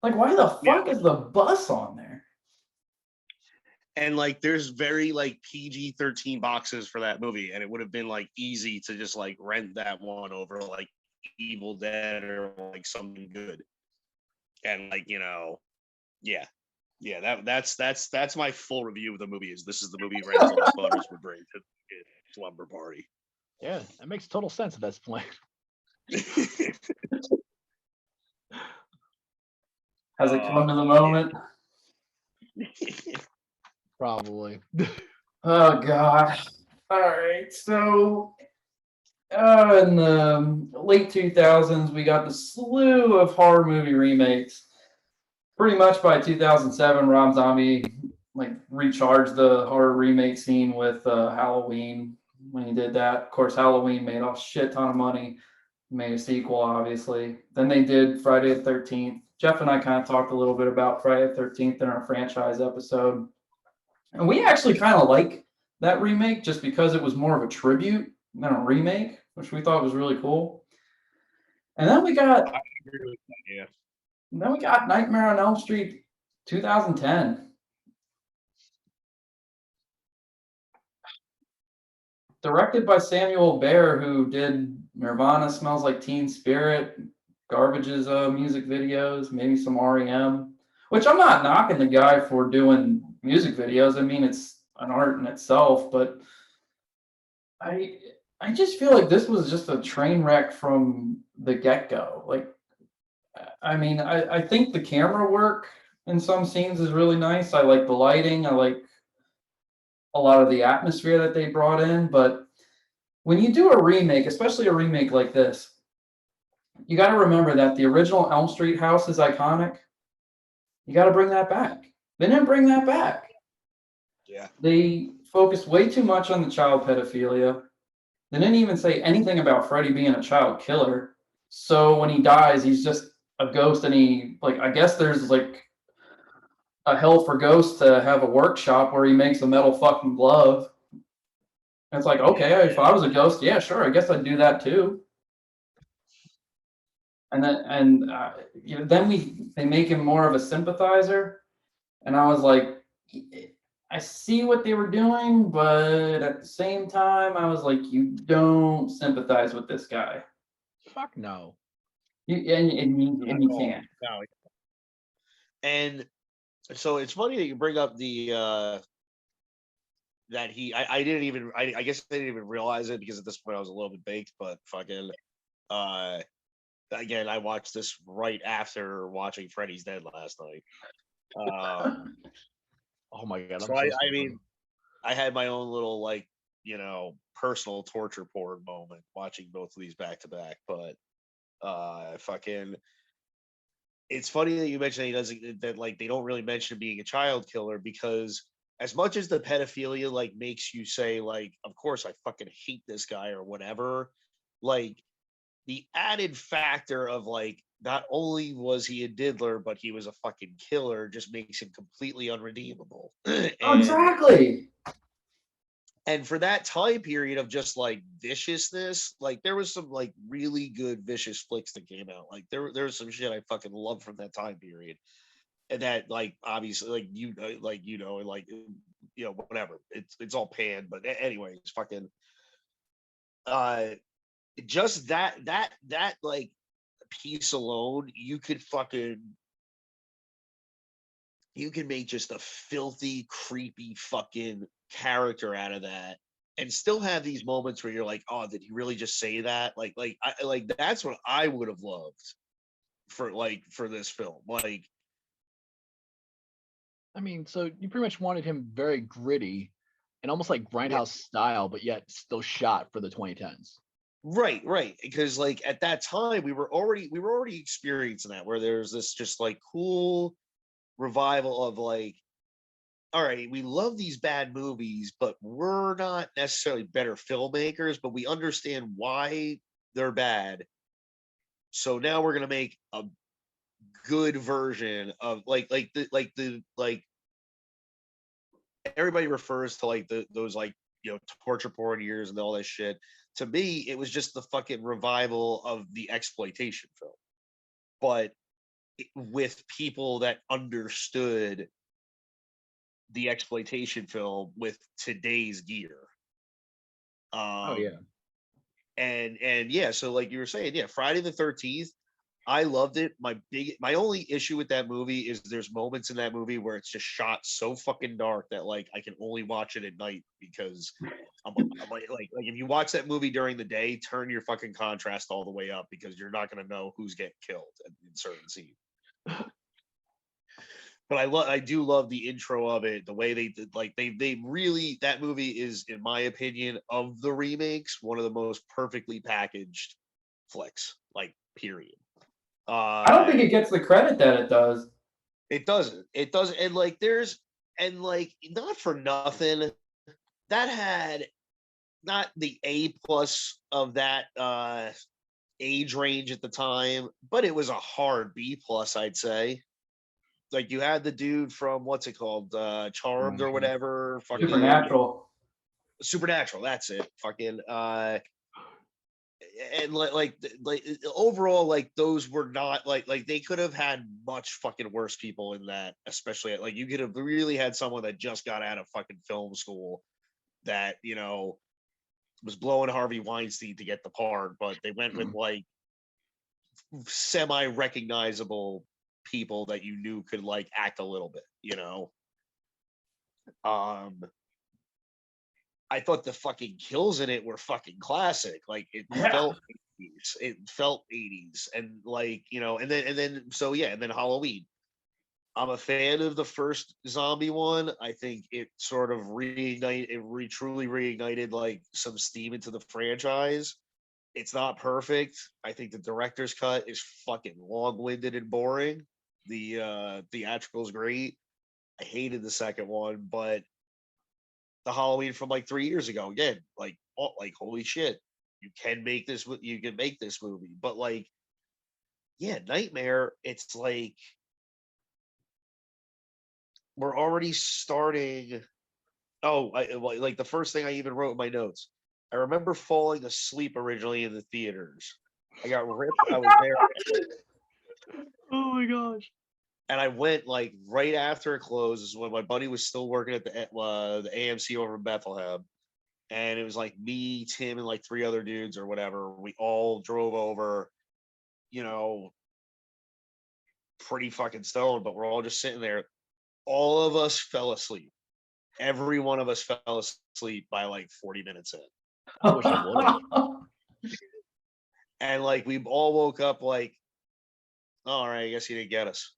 Like, why the fuck is the bus on there? And like, there's very like PG-13 boxes for that movie, and it would have been like easy to just like rent that one over like Evil Dead or like something good. And like, you know, yeah, that's my full review of the movie. This is the movie rental that Butters would bring to the slumber party. Yeah, that makes total sense at this point. Has it come to the moment? Probably. Oh god. All right, so in the late 2000s, we got the slew of horror movie remakes. Pretty much by 2007, Rob Zombie like recharged the horror remake scene with Halloween when he did that. Of course, Halloween made a shit ton of money, made a sequel, obviously. Then they did Friday the 13th. Jeff and I kind of talked a little bit about Friday the 13th in our franchise episode. And we actually kind of like that remake just because it was more of a tribute than a remake, which we thought was really cool. And then we got Nightmare on Elm Street 2010. Directed by Samuel Baer, who did Nirvana, Smells Like Teen Spirit, Garbage's music videos, maybe some REM, which I'm not knocking the guy for doing music videos. I mean, it's an art in itself, but I just feel like this was just a train wreck from the get-go. Like, I mean, I think the camera work in some scenes is really nice. I like the lighting. I like a lot of the atmosphere that they brought in. But when you do a remake, especially a remake like this, you got to remember that the original Elm Street house is iconic. You got to bring that back. They didn't bring that back. Yeah. They focused way too much on the child pedophilia. They didn't even say anything about Freddy being a child killer. So when he dies, he's just a ghost, and he, like, I guess there's like a hell for ghosts to have a workshop where he makes a metal fucking glove. And it's like, okay, if I was a ghost, yeah, sure, I guess I'd do that too. And then you know, then they make him more of a sympathizer, and I was like, I see what they were doing, but at the same time, I was like, you don't sympathize with this guy. Fuck no. You can't. No. And so it's funny that you bring up the that I didn't even I guess I didn't even realize it because at this point I was a little bit baked, but fucking again, I watched this right after watching Freddy's Dead last night. Oh my god, I'm So so I sorry. mean, I had my own little like personal torture porn moment watching both of these back to back, but fucking it's funny that you mentioned he doesn't that like they don't really mention being a child killer because as much as the pedophilia like makes you say like of course I fucking hate this guy or whatever, like the added factor of like not only was he a diddler but he was a fucking killer just makes him completely unredeemable. and Exactly. and for that time period of just like viciousness, like there was some like really good vicious flicks that came out. Like there was some shit I fucking loved from that time period, and that like obviously whatever. It's all panned, but anyways, fucking uh, just that like piece alone, you can make just a filthy, creepy fucking character out of that and still have these moments where you're like, oh, did he really just say that? Like that's what I would have loved for this film. Like, I mean, so you pretty much wanted him very gritty and almost like yeah, grindhouse style, but yet still shot for the 2010s. right. Because like at that time we were already experiencing that where there's this just like cool revival of like, all right, we love these bad movies, but we're not necessarily better filmmakers, but we understand why they're bad. So now we're gonna make a good version of like everybody refers to like those like torture porn years and all that shit. To me, it was just the fucking revival of the exploitation film, but with people that understood the exploitation film with today's gear. Oh Um, yeah. and yeah, so like you were saying, yeah, Friday the 13th, I loved it. My only issue with that movie is there's moments in that movie where it's just shot so fucking dark that like I can only watch it at night because I'm like if you watch that movie during the day, turn your fucking contrast all the way up because you're not gonna know who's getting killed in certain scenes. But I do love the intro of it, the way they did, like they really that movie is, in my opinion, of the remakes, one of the most perfectly packaged flicks, like period. I don't Uh think it gets the credit that it does. it doesn't, and like there's and like not for nothing, that had not the A plus of that age range at the time, but it was a hard B plus, I'd say. Like you had the dude from what's it called, Charmed or whatever, fucking Supernatural. Supernatural. That's it. Fucking and like overall, like those were not like they could have had much fucking worse people in that, especially like you could have really had someone that just got out of fucking film school that was blowing Harvey Weinstein to get the part, but they went with like semi recognizable people that you knew could like act a little bit. Um, I thought the fucking kills in it were fucking classic. Like it Yeah. felt 80s. It felt 80s. And like, and then so yeah, and then Halloween. I'm a fan of the first zombie one. I think it sort of truly reignited like some steam into the franchise. It's not perfect. I think the director's cut is fucking long-winded and boring. The theatrical is great. I hated the second one, but the Halloween from like 3 years ago. Again, like holy shit, you can make this movie. But like, yeah, Nightmare. It's like we're already starting. Oh, like the first thing I even wrote in my notes. I remember falling asleep originally in the theaters. I got ripped. I was there, Oh my gosh. and I went like right after it closed. When my buddy was still working at the AMC over in Bethlehem, and it was like me, Tim, and like three other dudes or whatever. We all drove over, you know, pretty fucking stoned, but we're all just sitting there. All of us fell asleep. Every one of us fell asleep by like 40 minutes in. I wish I would have. And like we all woke up like, oh, all right, I guess he didn't get us.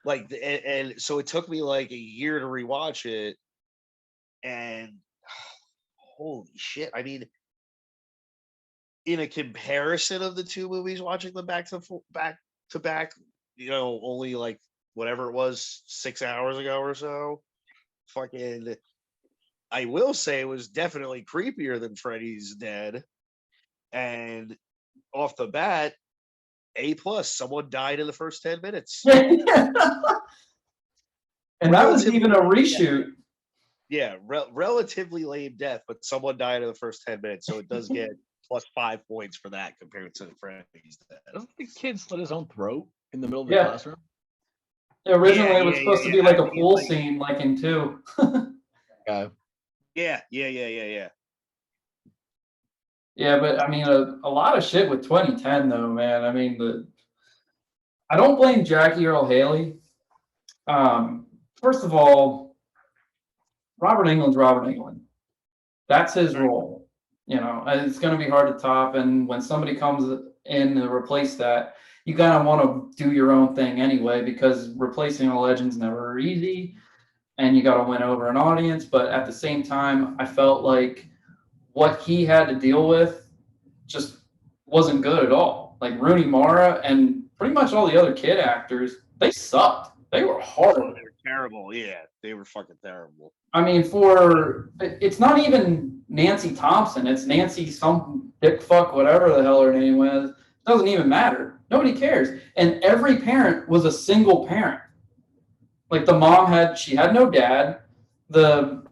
Like, and so it took me like a year to rewatch it, and holy shit! I mean, in a comparison of the two movies, watching them back to back, only like whatever it was 6 hours ago or so, fucking. I will say it was definitely creepier than Freddy's Dead, and off the bat, A+. Someone died in the first 10 minutes. And that was even a reshoot. Yeah, relatively lame death, but someone died in the first 10 minutes, so it does get +5 points for that compared to Freddy's Dead. Doesn't the kid slit his own throat in the middle of the classroom? Originally, it was supposed to be like a pool scene, like in 2. Yeah. Yeah, but I mean, a lot of shit with 2010, though, man. I mean, I don't blame Jackie Earle Haley. First of all, Robert Englund's Robert Englund. That's his role. It's going to be hard to top. And when somebody comes in to replace that, you kind of want to do your own thing anyway, because replacing a legend's never easy, and you got to win over an audience. But at the same time, I felt like what he had to deal with just wasn't good at all. Like Rooney Mara and pretty much all the other kid actors, they sucked. They were horrible. They were terrible. Yeah, they were fucking terrible. I mean, it's not even Nancy Thompson. It's Nancy some dick fuck, whatever the hell her name was. It doesn't even matter. Nobody cares. And every parent was a single parent. Like the mom she had no dad. The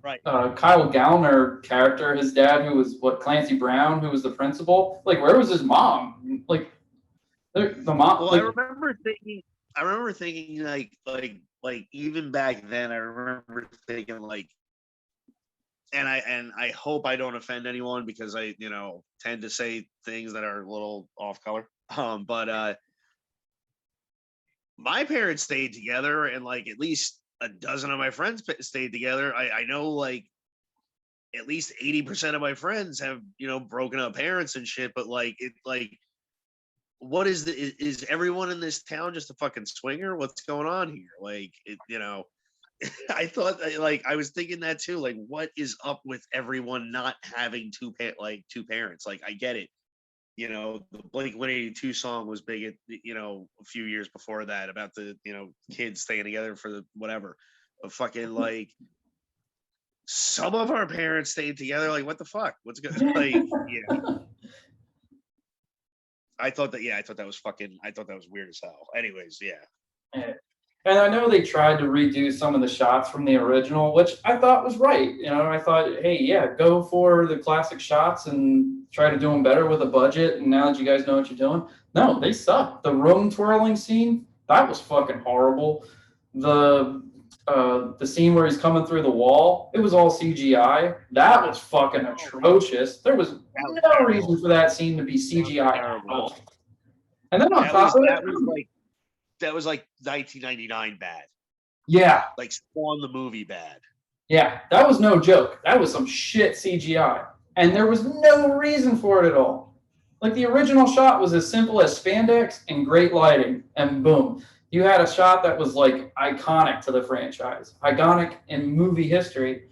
Kyle Gallner character, his dad, who was Clancy Brown, who was the principal. Like, where was his mom? Like, the mom. Well, I remember thinking like even back then, I remember thinking like, and I hope I don't offend anyone because I tend to say things that are a little off color. But my parents stayed together, and like at least a dozen of my friends stayed together. I know like at least 80% of my friends have broken up parents and shit. But like what is everyone in this town just a fucking swinger? What's going on here? Like I thought like I was thinking that too. Like, what is up with everyone not having two parents? Like, I get it. The Blink-182 song was big at a few years before that about the kids staying together for the whatever. But fucking like some of our parents stayed together. Like, what the fuck? What's good? Like, yeah. I thought that was weird as hell. Anyways, yeah. And I know they tried to redo some of the shots from the original, which I thought was right. I thought, hey, yeah, go for the classic shots and try to do them better with a budget. And now that you guys know what you're doing, no, they suck. The room twirling scene, that was fucking horrible. The scene where he's coming through the wall, it was all CGI. That was fucking atrocious. There was no reason for that scene to be CGI at all. And then on top of it, that was like 1999 bad. Yeah. Like Spawn the movie bad. Yeah, that was no joke. That was some shit CGI. And there was no reason for it at all. Like the original shot was as simple as spandex and great lighting. And boom. You had a shot that was like iconic to the franchise. Iconic in movie history.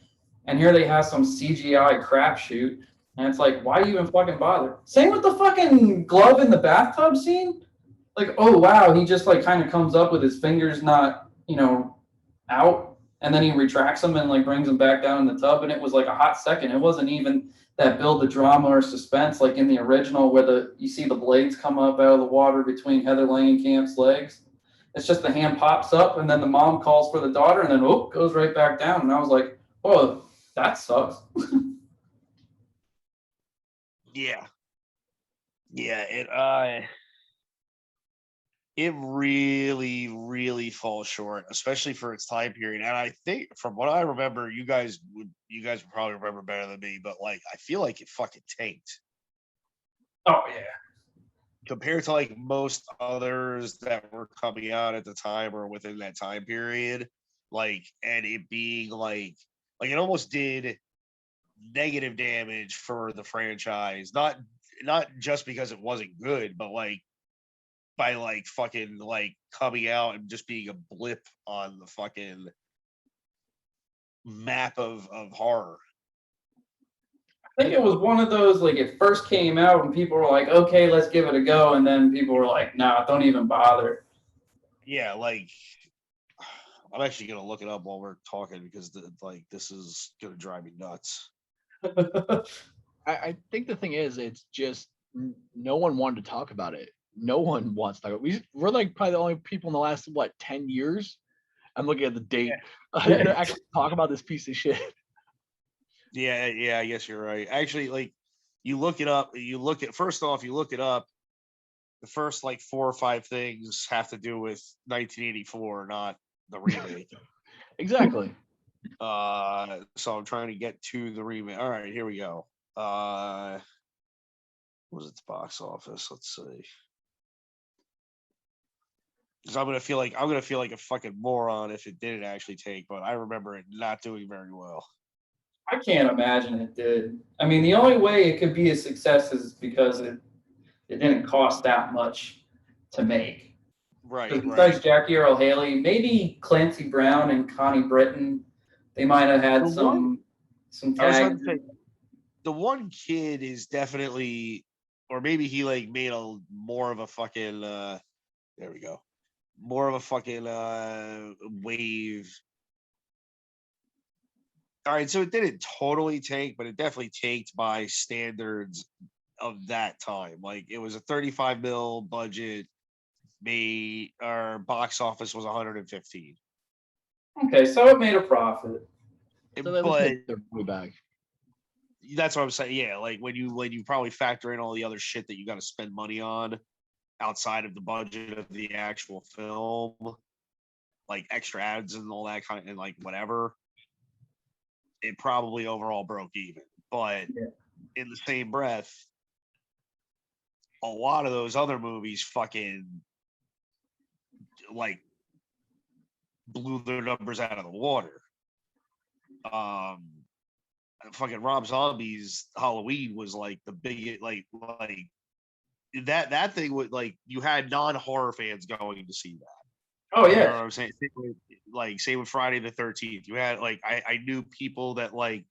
And here they have some CGI crapshoot. And it's like, why do you even fucking bother? Same with the fucking glove in the bathtub scene. Like, oh, wow, he just, like, kind of comes up with his fingers not, out, and then he retracts them and, like, brings them back down in the tub, and it was, like, a hot second. It wasn't even that build the drama or suspense, like in the original where you see the blades come up out of the water between Heather Langenkamp's legs. It's just the hand pops up, and then the mom calls for the daughter, and then, goes right back down. And I was like, oh, that sucks. Yeah. Yeah, it really, really falls short, especially for its time period. And I think, from what I remember, you guys would probably remember better than me, but like I feel like it fucking tanked. Oh yeah. Compared to like most others that were coming out at the time or within that time period, like, and it being like it almost did negative damage for the franchise. Not just because it wasn't good, but like by like fucking like coming out and just being a blip on the fucking map of horror. I think it was one of those, like, it first came out and people were like, okay, let's give it a go. And then people were like, nah, don't even bother. Yeah, like, I'm actually going to look it up while we're talking because, this is going to drive me nuts. I think the thing is, it's just no one wanted to talk about it. No one wants to talk about it. We're like probably the only people in the last, 10 years? I'm looking at the date to actually talk about this piece of shit. Yeah, I guess you're right. Actually, like, you look it up, first off, you look it up, the first, 4 or 5 things have to do with 1984, not the remake. Exactly. So I'm trying to get to the remake. All right, here we go. What was its box office? Let's see. Because I'm gonna feel like a fucking moron if it didn't actually take, but I remember it not doing very well. I can't imagine it did. I mean, the only way it could be a success is because it didn't cost that much to make. Right. Besides Jackie Earle Haley, maybe Clancy Brown and Connie Britton, they might have had some tags. The one kid is definitely, or maybe he like made more of a fucking there we go. More of a fucking wave. All right, so it didn't totally tank, but it definitely tanked by standards of that time. Like, it was a 35 mil budget. Our box office was 115. Okay, so it made a profit. So they made their money back. That's what I'm saying. Yeah, like when you probably factor in all the other shit that you got to spend money on outside of the budget of the actual film, like extra ads and all that kind of, and like whatever, it probably overall broke even. But in the same breath, a lot of those other movies fucking like blew their numbers out of the water. Fucking Rob Zombie's Halloween was like the biggest, like that thing was like, you had non-horror fans going to see that. Oh yeah. You know what I'm saying? Like, same with Friday the 13th. You had like, I knew people that like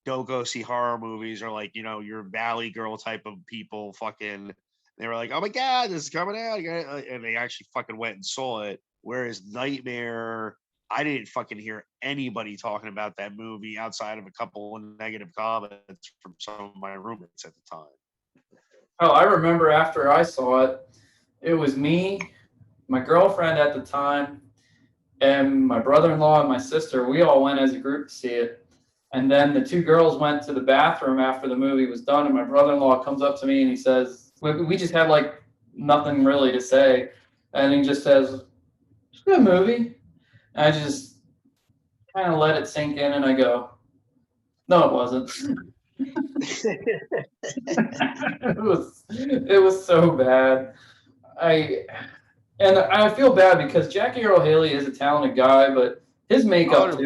don't go see horror movies, or like, your Valley Girl type of people, fucking, they were like, oh my God, this is coming out. And they actually fucking went and saw it. Whereas Nightmare, I didn't fucking hear anybody talking about that movie outside of a couple of negative comments from some of my roommates at the time. Oh, I remember after I saw it, it was me, my girlfriend at the time, and my brother-in-law and my sister. We all went as a group to see it. And then the 2 girls went to the bathroom after the movie was done, and my brother-in-law comes up to me and he says, we just had like nothing really to say. And he just says, it's a good movie. And I just kind of let it sink in, and I go, no, it wasn't. It was so bad. I feel bad because Jackie Earle Haley is a talented guy, but his makeup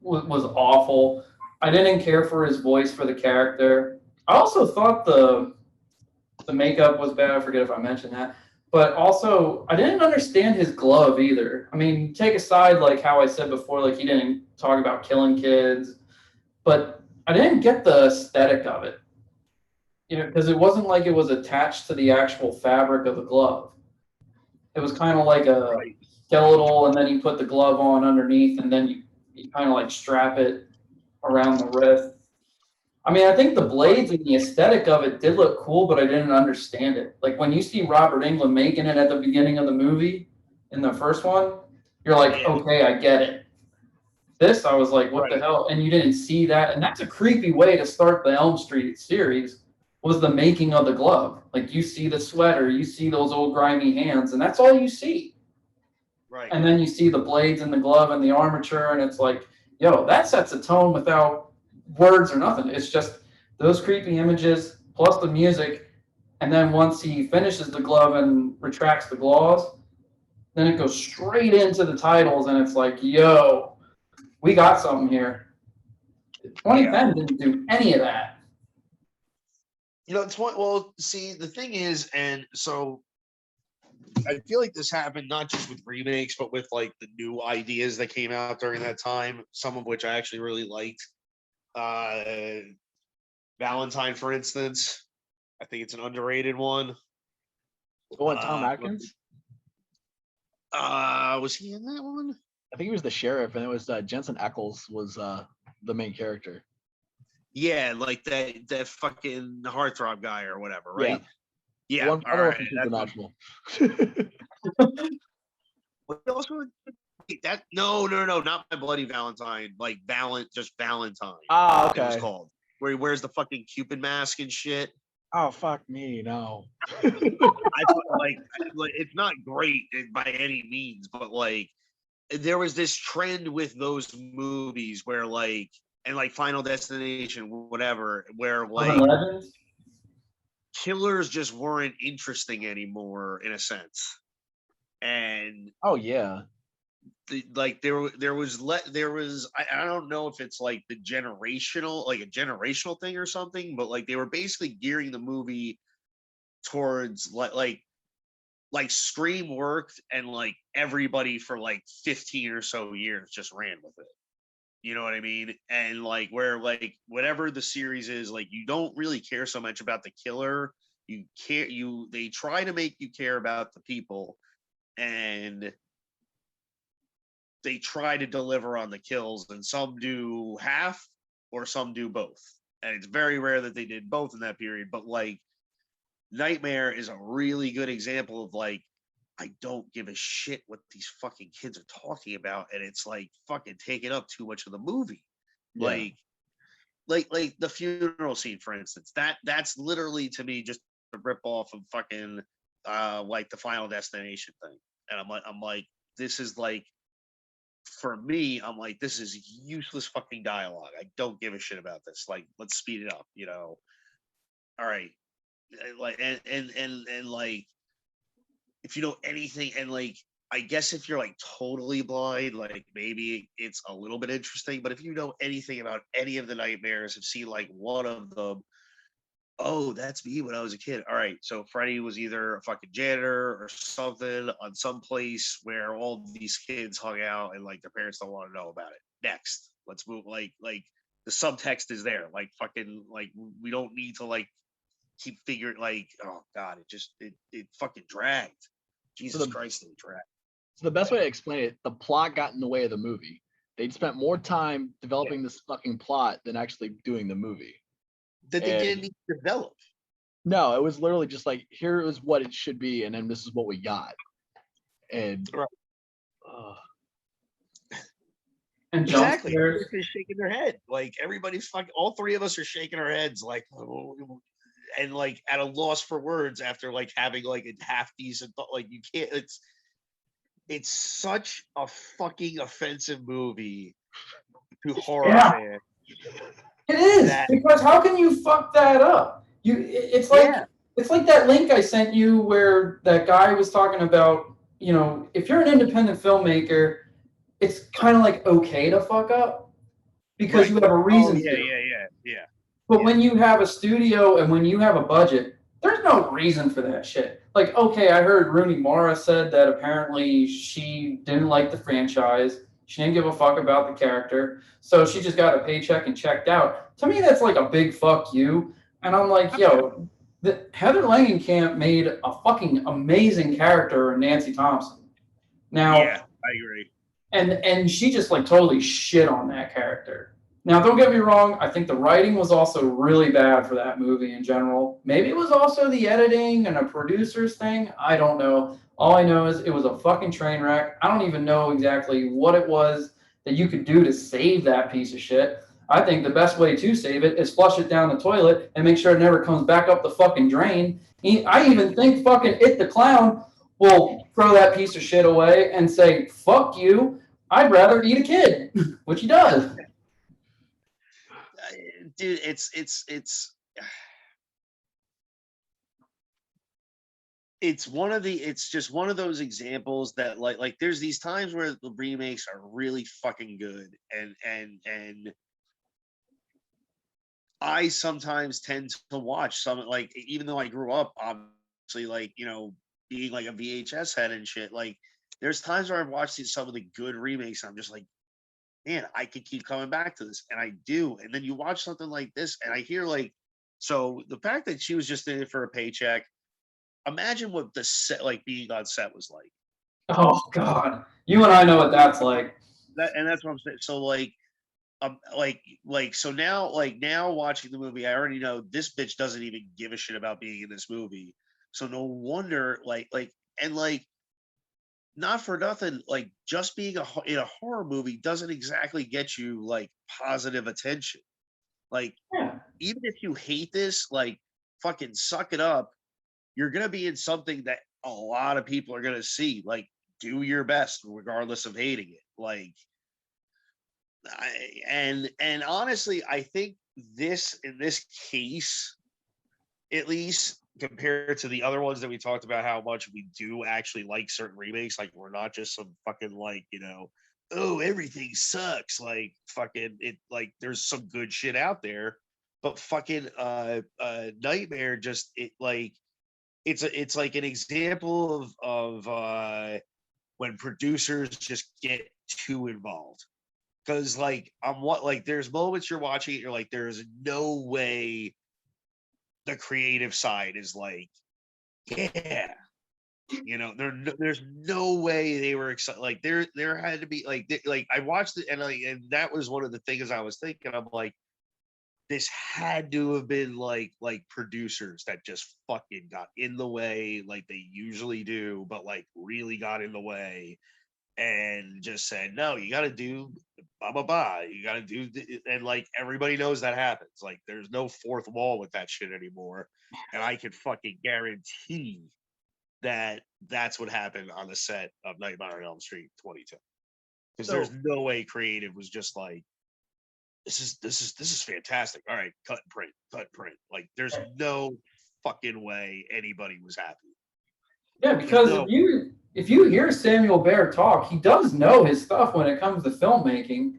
was awful. I didn't care for his voice for the character. I also thought the makeup was bad. I forget if I mentioned that. But also, I didn't understand his glove either. I mean, take aside like how I said before, like he didn't talk about killing kids, but I didn't get the aesthetic of it. Because it wasn't like it was attached to the actual fabric of the glove. It was kind of like a skeletal, and then you put the glove on underneath, and then you kind of like strap it around the wrist. I mean, I think the blades and the aesthetic of it did look cool, but I didn't understand it. Like when you see Robert Englund making it at the beginning of the movie in the first one, you're like, okay, I get it. This, I was like, what the hell? And you didn't see that. And that's a creepy way to start the Elm Street series, was the making of the glove. Like you see the sweater, you see those old grimy hands, and that's all you see. Right. And then you see the blades in the glove and the armature, and it's like, yo, that sets a tone without words or nothing. It's just those creepy images plus the music, and then once he finishes the glove and retracts the claws, then it goes straight into the titles, and it's like, yo, we got something here. 2010 didn't do any of that. You know, well, see, the thing is, and so I feel like this happened not just with remakes, but with like the new ideas that came out during that time, some of which I actually really liked. Valentine, for instance, I think it's an underrated one. Oh, and Tom Atkins? Was he in that one? I think he was the sheriff, and it was Jensen Ackles was the main character. Yeah, like that fucking heartthrob guy or whatever, right? Yeah. One, all right. Supernatural. Also, that no, not My Bloody Valentine, like just Valentine. Ah, okay. It was called where he wears the fucking Cupid mask and shit. Oh fuck me, no. I thought, like it's not great by any means, but like there was this trend with those movies where like and like Final Destination, whatever, where like killers just weren't interesting anymore in a sense. And oh yeah, like there was I don't know if it's like a generational thing or something, but like they were basically gearing the movie towards like Scream worked and like everybody for like 15 or so years just ran with it. You know what I mean? And like where like whatever the series is, like you don't really care so much about the killer. They try to make you care about the people, and they try to deliver on the kills, and some do half or some do both. And it's very rare that they did both in that period. But like Nightmare is a really good example of like, I don't give a shit what these fucking kids are talking about, and it's like fucking taking up too much of the movie. Yeah. Like the funeral scene, for instance. That's literally to me just a rip off of fucking like the Final Destination thing. And I'm like, this is like, for me, I'm like, this is useless fucking dialogue. I don't give a shit about this. Like, let's speed it up, you know. All right. Like and like if you know anything, and like I guess if you're like totally blind, like maybe it's a little bit interesting. But if you know anything about any of the nightmares, have seen like one of them, oh, that's me when I was a kid. All right, so Freddy was either a fucking janitor or something on some place where all these kids hung out, and like their parents don't want to know about it. Next, let's move. Like the subtext is there. Like fucking like we don't need to like keep figuring like, oh god, it fucking dragged. Jesus Christ, it dragged. So the best way to explain it, the plot got in the way of the movie. They'd spent more time developing this fucking plot than actually doing the movie. That they didn't need to develop. No, it was literally just like, here is what it should be, and then this is what we got. And and exactly, they're shaking their head. Like everybody's fucking. All three of us are shaking our heads, like, and like at a loss for words after like having like a half decent. Like you can't. It's such a fucking offensive movie to horror fans. It is, because how can you fuck that up? It's like that link I sent you where that guy was talking about, you know, if you're an independent filmmaker, it's kind of like okay to fuck up because you have a reason to. Yeah. But when you have a studio and when you have a budget, there's no reason for that shit. Like, okay, I heard Rooney Mara said that apparently she didn't like the franchise. She didn't give a fuck about the character. So she just got a paycheck and checked out. To me, that's like a big fuck you. And I'm like, yo, Heather Langenkamp made a fucking amazing character in Nancy Thompson. Now, yeah, I agree. And she just like totally shit on that character. Now, don't get me wrong. I think the writing was also really bad for that movie in general. Maybe it was also the editing and a producer's thing. I don't know. All I know is it was a fucking train wreck. I don't even know exactly what it was that you could do to save that piece of shit. I think the best way to save it is flush it down the toilet and make sure it never comes back up the fucking drain. I even think fucking It the Clown will throw that piece of shit away and say, fuck you, I'd rather eat a kid, which he does. Dude, it's just one of those examples that like there's these times where the remakes are really fucking good and I sometimes tend to watch some, like, even though I grew up obviously, like, being like a VHS head and shit, like there's times where I've watched some of the good remakes and I'm just like, man, I could keep coming back to this, and I do. And then you watch something like this, and I hear like, so the fact that she was just in it for a paycheck. Imagine what the set, like being on set, was like. Oh God, you and I know what that's like. And that's what I'm saying. So so now watching the movie, I already know this bitch doesn't even give a shit about being in this movie. So no wonder, and not for nothing, like just being in a horror movie doesn't exactly get you like positive attention. Like, Yeah. even if you hate this, like, fucking suck it up. You're gonna be in something that a lot of people are gonna see. Like, do your best regardless of hating it. Like, and honestly, I think in this case, at least compared to the other ones that we talked about, how much we do actually like certain remakes. Like, we're not just some fucking, like, oh, everything sucks. Like, fucking it, like there's some good shit out there. But fucking Nightmare, just it's like an example of when producers just get too involved. Because there's moments you're watching it, you're like, there is no way the creative side is like, yeah, there's no way they were excited. Like, there had to be like I watched it, and that was one of the things I was thinking. I'm like, this had to have been like producers that just fucking got in the way, like they usually do, but like really got in the way and just said, no, you got to do blah blah blah. You got to do, and like everybody knows that happens. Like, there's no fourth wall with that shit anymore, and I can fucking guarantee that that's what happened on the set of Nightmare on Elm Street 22. Because there's no way creative was just like, this is fantastic. All right, cut and print. Like, there's no fucking way anybody was happy. Yeah, because if you hear Samuel Bear talk, he does know his stuff when it comes to filmmaking.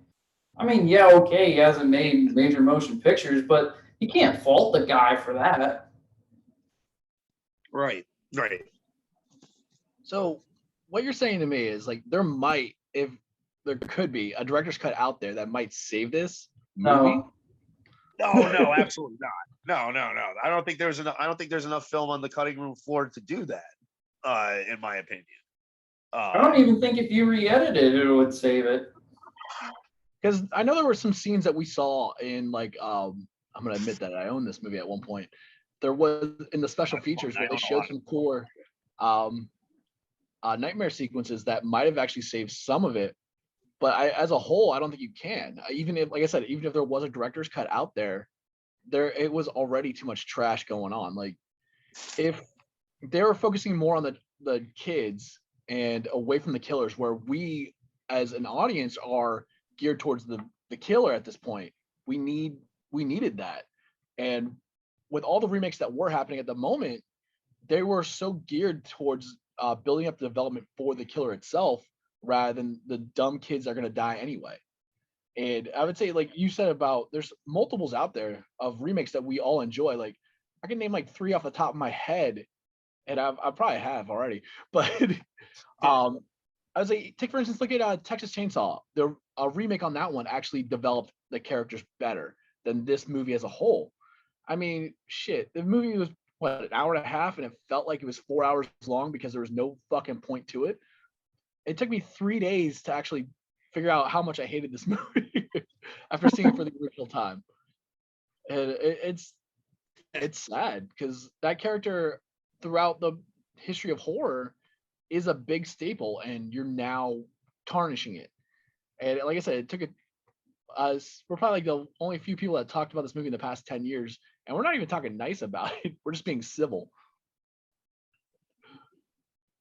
I mean, yeah, okay, he hasn't made major motion pictures, but you can't fault the guy for that. Right. So what you're saying to me is like if there could be a director's cut out there that might save this movie. No, absolutely not. No. I don't think there's enough film on the cutting room floor to do that. In my opinion. I don't even think if you re-edited it would save it. Because I know there were some scenes that we saw in I'm gonna admit that I owned this movie at one point. There was in the special features where they showed some cooler nightmare sequences that might have actually saved some of it. But as a whole, I don't think you can. Even if, like I said, even if there was a director's cut out there, it was already too much trash going on. Like, if they were focusing more on the kids and away from the killers, where we as an audience are geared towards the killer at this point, we needed that. And with all the remakes that were happening at the moment, they were so geared towards building up the development for the killer itself rather than the dumb kids that are going to die anyway. And I would say, like you said, about there's multiples out there of remakes that we all enjoy. Like, I can name like 3 off the top of my head, and I probably have already. But I would say, take for instance, look at Texas Chainsaw. The remake on that one actually developed the characters better than this movie as a whole. I mean, shit, the movie was what, an hour and a half, and it felt like it was 4 hours long because there was no fucking point to it. It took me 3 days to actually figure out how much I hated this movie after seeing it for the original time. And it's sad because that character throughout the history of horror is a big staple, and you're now tarnishing it. And like I said, it took we're probably like the only few people that talked about this movie in the past 10 years, and we're not even talking nice about it. We're just being civil.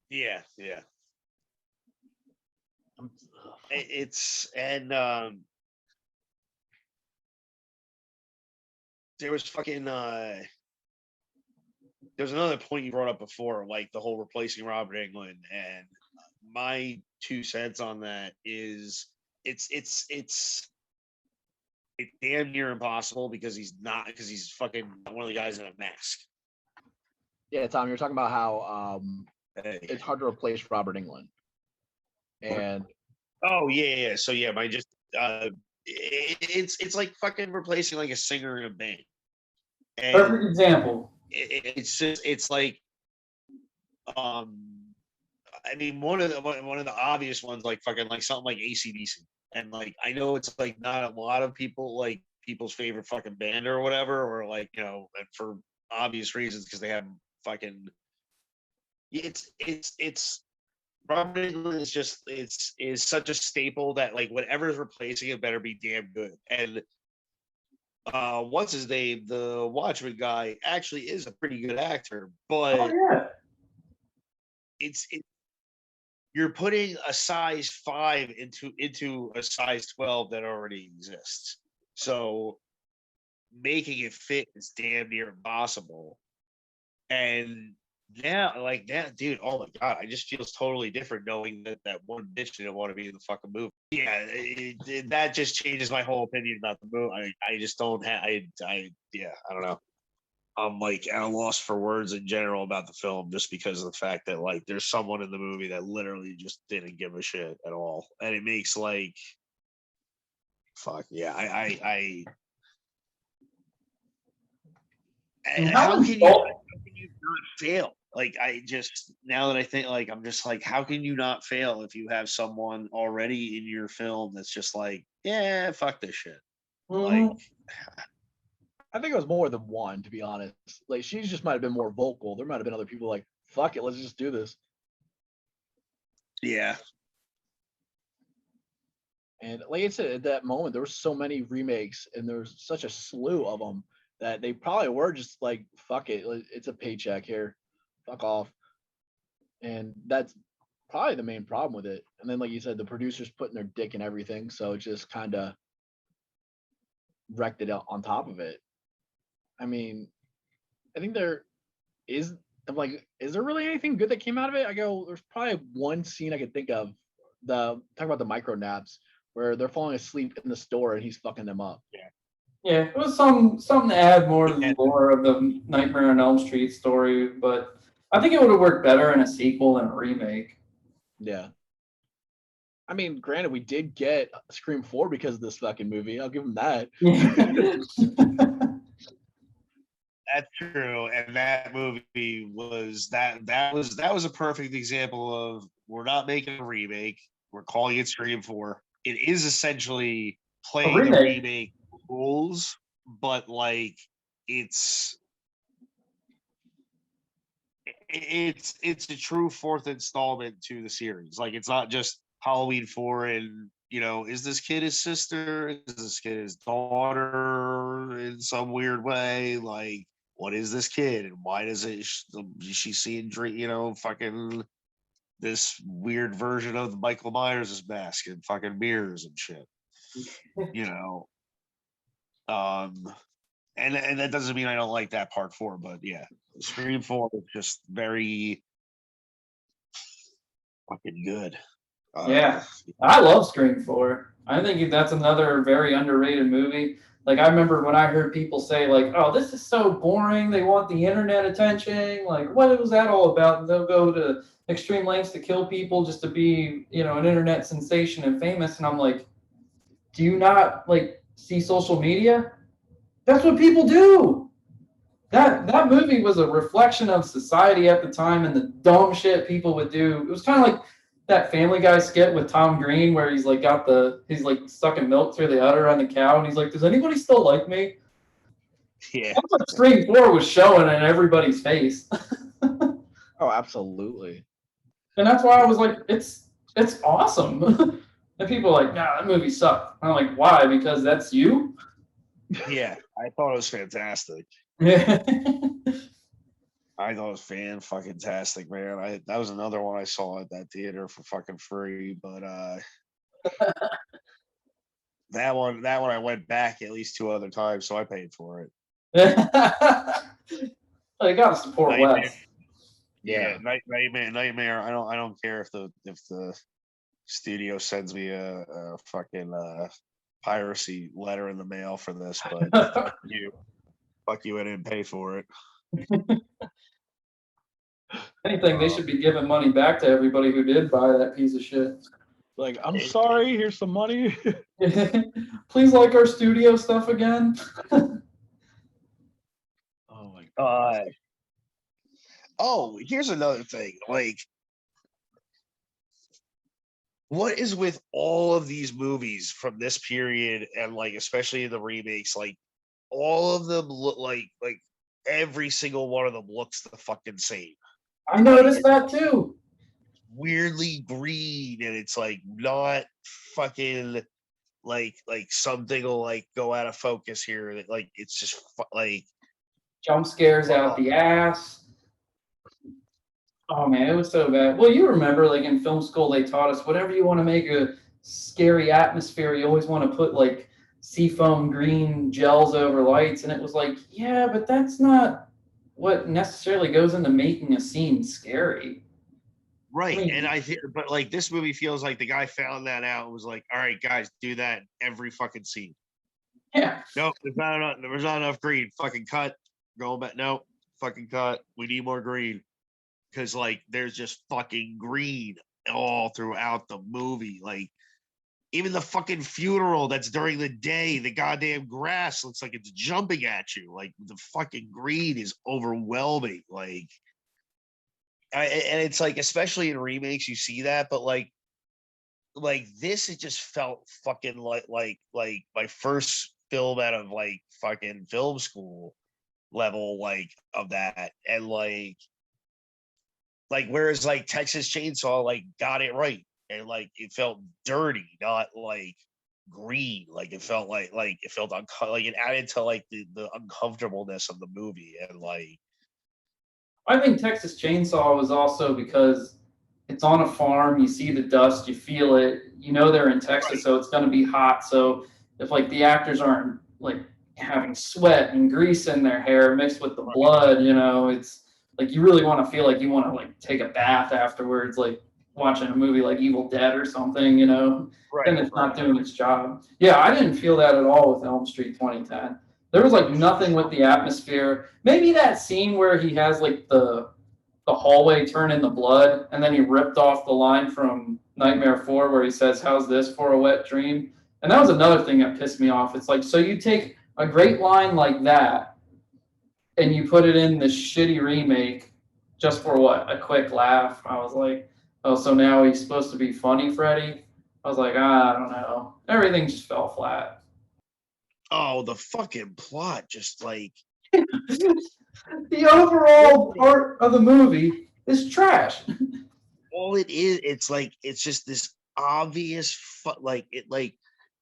Yeah. It's and there was fucking there's another point you brought up before, like the whole replacing Robert Englund, and my 2 cents on that is it's it's damn near impossible because he's fucking one of the guys in a mask. Yeah, Tom, you're talking about how it's hard to replace Robert Englund. And oh yeah. So yeah, it's like fucking replacing like a singer in a band. And Perfect example. It's like I mean one of the obvious ones like fucking like something like AC/DC. And like I know it's like not a lot of people like people's favorite fucking band or whatever, or like, you know, and for obvious reasons because they have fucking it's Robert Englund is just is such a staple that like whatever's replacing it better be damn good. And what's his name? The Watchmen guy actually is a pretty good actor, but it's you're putting a size 5 into a size 12 that already exists. So making it fit is damn near impossible. And now, like that, dude, oh my god, I just feels totally different knowing that one bitch didn't want to be in the fucking movie. Yeah, that just changes my whole opinion about the movie. I just don't have, yeah, I don't know. I'm like at a loss for words in general about the film just because of the fact that like there's someone in the movie that literally just didn't give a shit at all, and it makes like, fuck yeah, how can you not fail? Like I just now that I think like I'm just like, how can you not fail if you have someone already in your film that's just like, yeah, fuck this shit. Like I think it was more than one, to be honest. Like she just might have been more vocal. There might have been other people like, fuck it, let's just do this. Yeah. And like I said, at that moment, there were so many remakes and there was such a slew of them that they probably were just like, fuck it, it's a paycheck here. Fuck off. And that's probably the main problem with it. And then, like you said, the producers putting their dick in everything. So it just kind of wrecked it out on top of it. I mean, I think there is, I'm like, is there really anything good that came out of it? I go, there's probably one scene I could think of. Talking about the micro naps where they're falling asleep in the store and he's fucking them up. Yeah, it was something to add more to the lore of the Nightmare on Elm Street story, but I think it would have worked better in a sequel than a remake. Yeah. I mean, granted, we did get Scream 4 because of this fucking movie. I'll give him that. That's true, and that movie was that was a perfect example of we're not making a remake. We're calling it Scream 4. It is essentially playing the remake rules, but like it's a true fourth installment to the series. Like it's not just Halloween 4 and, you know, is this kid his sister? Is this kid his daughter in some weird way? Like, what is this kid and why does she seeing, you know, fucking this weird version of the Michael Myers' mask and fucking mirrors and shit, you know? And that doesn't mean I don't like that part 4, but yeah, Scream 4 is just very fucking good. Yeah, I love Scream 4. I think that's another very underrated movie. Like I remember when I heard people say like, "Oh, this is so boring. They want the internet attention. Like, what was that all about?" And they'll go to extreme lengths to kill people just to be, you know, an internet sensation and famous. And I'm like, do you not like see social media? That's what people do. That movie was a reflection of society at the time and the dumb shit people would do. It was kind of like that Family Guy skit with Tom Green where he's like he's like sucking milk through the udder on the cow and he's like, does anybody still like me? Yeah. That's what Scream 4 was showing in everybody's face. Oh, absolutely. And that's why I was like, it's awesome. And people are like, nah, that movie sucked. I'm like, why? Because that's you? Yeah, I thought it was fantastic. Yeah. I thought it was fan-fucking-tastic, man. That was another one I saw at that theater for fucking free, but that one I went back at least 2 other times, so I paid for it. Well, you gotta support Wes. Yeah, Nightmare. I don't care if the studio sends me a fucking piracy letter in the mail for this, but fuck you. Fuck you, I didn't pay for it. Anything, they should be giving money back to everybody who did buy that piece of shit. Like, I'm sorry, here's some money. Please like our studio stuff again. Oh my god. Oh, here's another thing. Like, what is with all of these movies from this period, and like especially the remakes? Like, all of them look like every single one of them looks the fucking same. I noticed that too. Weirdly green, and it's like not fucking like something will like go out of focus here. Like it's just like Jump scares out the ass. Oh man, it was so bad. Well, you remember, like in film school, they taught us whatever you want to make a scary atmosphere, you always want to put like seafoam green gels over lights, and it was like, yeah, but that's not what necessarily goes into making a scene scary. right. I mean, And I think, but like this movie feels like the guy found that out and was like, all right, guys, do that in every fucking scene. yeah, No, there's not enough green. Fucking cut. Go back. No, fucking cut. We need more green. Because like there's just fucking green all throughout the movie. Like even the fucking funeral that's during the day, the goddamn grass looks like it's jumping at you. Like the fucking green is overwhelming. Like and it's like, especially in remakes, you see that, but like this, it just felt fucking like my first film out of like fucking film school level, like of that. And like whereas like Texas Chainsaw like got it right, and like it felt dirty, not like green. Like it felt like it felt like it added to like the uncomfortableness of the movie. And like I think Texas Chainsaw was also because it's on a farm, you see the dust, you feel it, you know they're in Texas, so it's going to be hot. So if like the actors aren't like having sweat and grease in their hair mixed with the blood, you know, it's like you really want to feel like you want to like take a bath afterwards, like watching a movie like Evil Dead or something, you know, then it's not doing its job. Yeah, I didn't feel that at all with Elm Street 2010. There was like nothing with the atmosphere. Maybe that scene where he has like the hallway turn into blood, and then he ripped off the line from Nightmare 4 where he says, "How's this for a wet dream?" And that was another thing that pissed me off. It's like, so you take a great line like that and you put it in this shitty remake just for what? A quick laugh. I was like, oh, so now he's supposed to be funny, Freddy? I was like, I don't know. Everything just fell flat. oh, the fucking plot just like The overall part of the movie is trash. all it is, it's like it's just this obvious like it like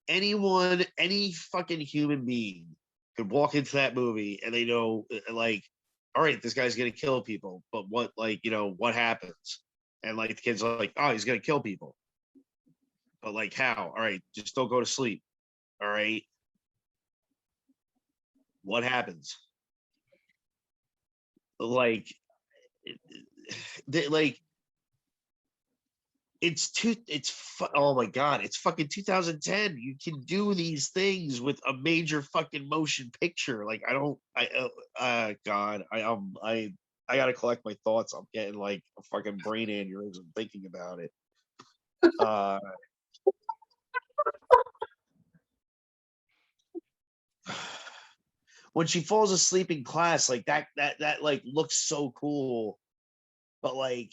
any fucking human being could walk into that movie and they know like, all right, this guy's gonna kill people, but what, like, you know, what happens? And like the kids are like, oh, he's gonna kill people, but like how? All right, just don't go to sleep. All right, what happens? Like like oh my god, it's fucking 2010. You can do these things with a major fucking motion picture. Like god, I gotta collect my thoughts. I'm getting like a fucking brain aneurysm thinking about it. When she falls asleep in class, like that like looks so cool, but like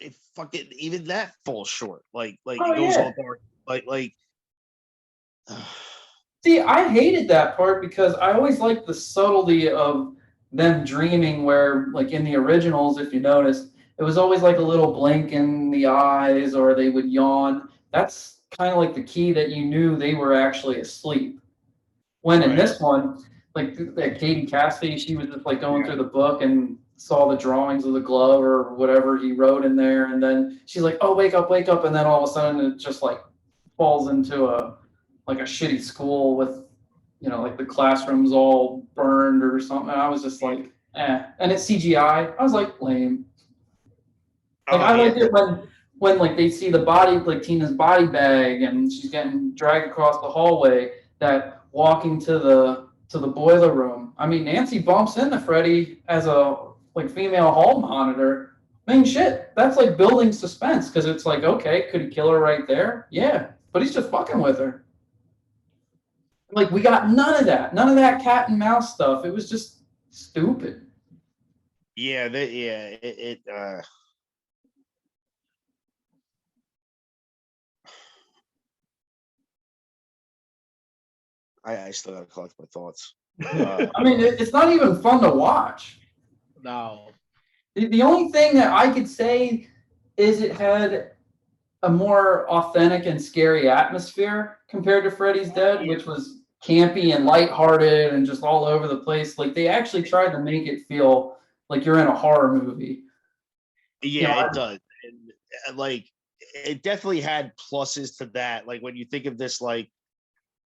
it fucking, even that falls short. Like Oh, it goes yeah. all dark. Like See, I hated that part because I always liked the subtlety of them dreaming where, like in the originals, if you notice, it was always like a little blink in the eyes or they would yawn. That's kind of like the key that you knew they were actually asleep. When in Right. this one, like that Katie Cassidy, she was just like going through the book and saw the drawings of the glove or whatever he wrote in there, and then she's like, "Oh, wake up!" And then all of a sudden, it just like falls into a like a shitty school with, you know, like the classrooms all burned or something. I was just like, eh. And it's CGI. I was like, lame. Like I liked it when when like they see the body, like Tina's body bag, and she's getting dragged across the hallway, that walking to the boiler room. I mean, Nancy bumps into Freddy as a like female hall monitor. I mean, shit, that's like building suspense because it's like, okay, could he kill her right there? Yeah, but he's just fucking with her. Like, we got none of that cat and mouse stuff. It was just stupid. Yeah, I still gotta collect my thoughts. I mean, it's not even fun to watch. No. The only thing that I could say is it had a more authentic and scary atmosphere compared to Freddy's Dead, which was campy and lighthearted and just all over the place. Like, they actually tried to make it feel like you're in a horror movie. Yeah, it does. And like, it definitely had pluses to that. Like, when you think of this, like,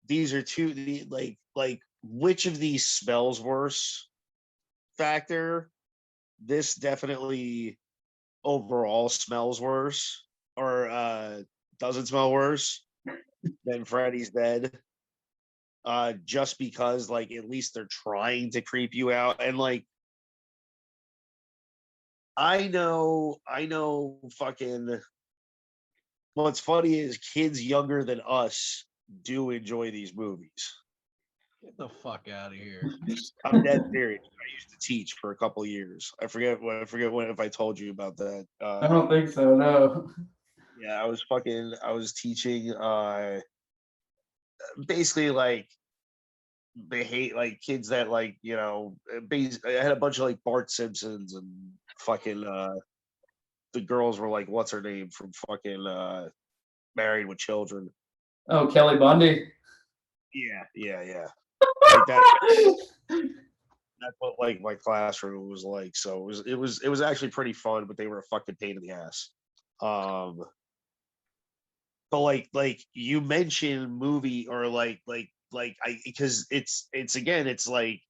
these are two, like which of these smells worse factor? This definitely overall smells worse, or doesn't smell worse than Freddy's Dead. Just because, like, at least they're trying to creep you out. And like, I know fucking what's funny is kids younger than us do enjoy these movies. Get the fuck out of here. I'm dead serious. I used to teach for a couple of years. I forget when if I told you about that. I don't think so, no. Yeah, I was teaching basically like they hate like kids that like, you know, I had a bunch of like Bart Simpsons and fucking the girls were like, what's her name from fucking Married with Children. Oh, Kelly Bundy. Yeah. Like that. That's what like my classroom was like. So it was actually pretty fun, but they were a fucking pain in the ass. But like you mentioned movie or like I because it's again it's like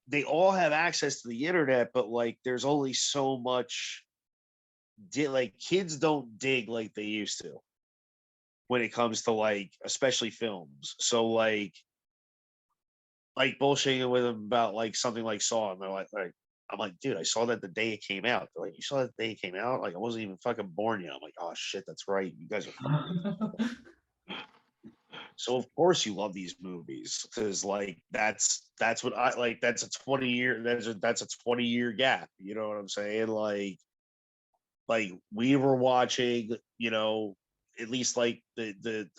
they all have access to the internet, but like there's only so much. Like kids don't dig like they used to when it comes to like especially films. So like bullshitting with them about like something like Saw, and they're like, I'm like, dude, I saw that the day it came out. They're like, you saw that the day it came out? Like, I wasn't even fucking born yet. I'm like, oh shit, that's right. You guys are. So of course you love these movies because like that's what I like. That's a 20-year. That's a 20-year gap. You know what I'm saying? Like we were watching, you know, at least like the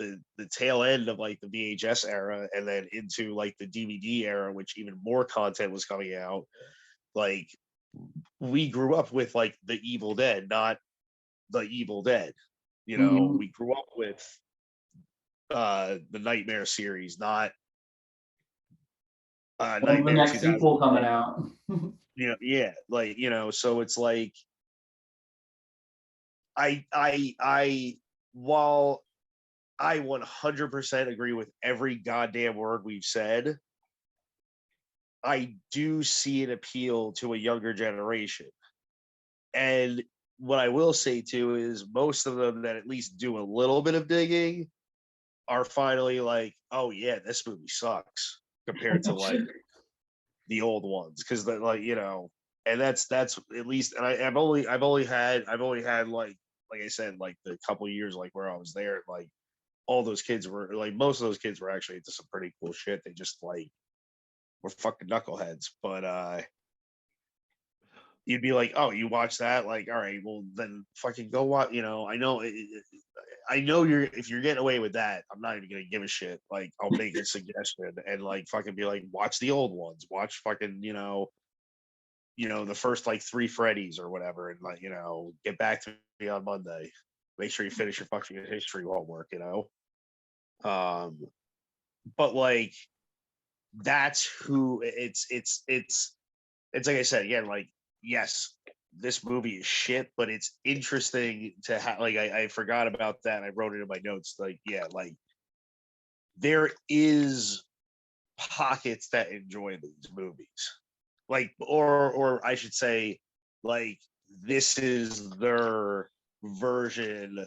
tail end of like the VHS era, and then into like the DVD era, which even more content was coming out. Like we grew up with like the Evil Dead, not the Evil Dead. You know, we grew up with the Nightmare series, not The next sequel coming out. You know, yeah, like, you know, so it's like I while I 100% agree with every goddamn word we've said, I do see an appeal to a younger generation. And what I will say too is most of them that at least do a little bit of digging are finally like, oh yeah, this movie sucks compared to like the old ones. Cause like, you know, and that's at least, and I've only had like I said, like the couple years like where I was there, like all those kids were like, most of those kids were actually into some pretty cool shit. They just like were fucking knuckleheads. But you'd be like, oh, you watch that? Like, all right, well then fucking go watch. You know, I know you're if you're getting away with that, I'm not even gonna give a shit. Like, I'll make a suggestion and like fucking be like, watch the old ones, watch fucking the first like 3 Freddy's or whatever, and like get back to me on Monday. Make sure you finish your fucking history homework. But like that's who it's like I said again, like yes, this movie is shit, but it's interesting to have. Like I forgot about that. I wrote it in my notes. Like yeah, like there is pockets that enjoy these movies, like or I should say, like this is their version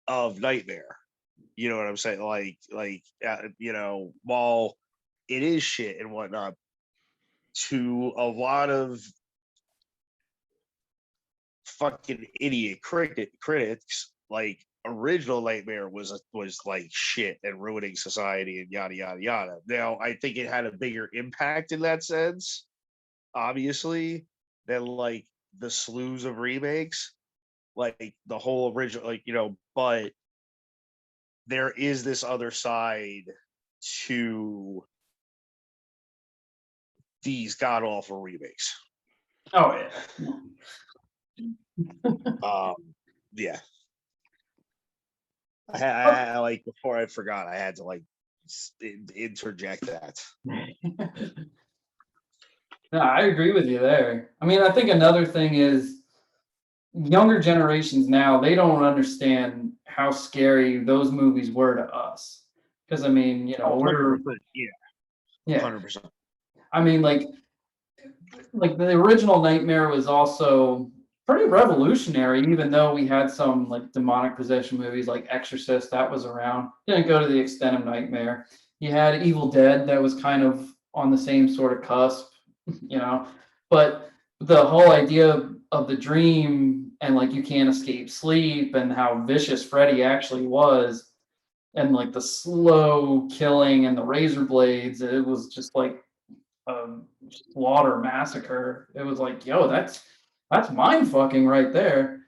of Nightmare. You know what I'm saying? While it is shit and whatnot, to a lot of fucking idiot critics, like original Nightmare was like shit and ruining society and yada yada yada. Now I think it had a bigger impact in that sense, obviously, than like the slews of remakes, like the whole original, but there is this other side to these god awful remakes. Oh yeah. Yeah. I like, before I forgot, I had to like interject that. No, I agree with you there. I mean, I think another thing is younger generations now, they don't understand how scary those movies were to us. Because I mean, you know, we're 100%, yeah. 100%. I mean, like the original Nightmare was also pretty revolutionary, even though we had some like demonic possession movies like Exorcist that was around. Didn't go to the extent of Nightmare. You had Evil Dead that was kind of on the same sort of cusp, you know. But the whole idea of the dream and like you can't escape sleep and how vicious Freddy actually was, and like the slow killing and the razor blades, it was just like slaughter massacre. It was like, yo, that's mind fucking right there.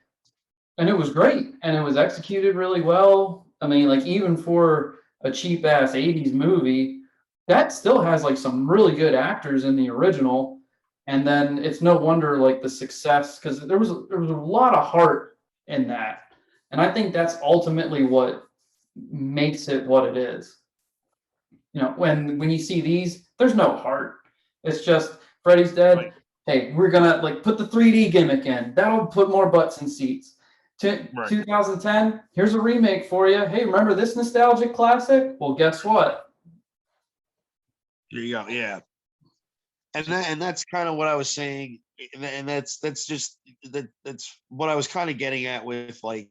And it was great. And it was executed really well. I mean, like even for a cheap ass 80s movie, that still has like some really good actors in the original. And then it's no wonder like the success, because there was a lot of heart in that. And I think that's ultimately what makes it what it is. You know, when you see these, there's no heart. It's just Freddy's dead. Right. Hey, we're gonna like put the 3D gimmick in. That'll put more butts in seats. Right. 2010, here's a remake for you. Hey, remember this nostalgic classic? Well, guess what? There you go. Yeah. And that's kind of what I was saying, and that's what I was kind of getting at with like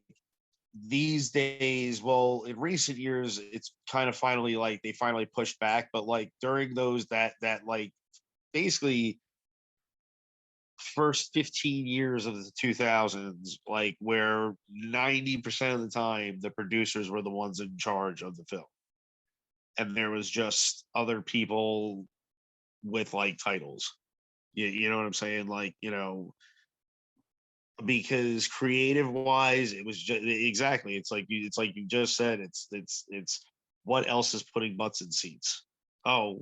these days. Well, in recent years, it's kind of finally like they finally pushed back, but like during those that like basically first 15 years of the 2000s, like where 90% of the time the producers were the ones in charge of the film, and there was just other people with like titles. You know what I'm saying? Like, because creative wise, it was just exactly. It's like you just said. It's what else is putting butts in seats? Oh,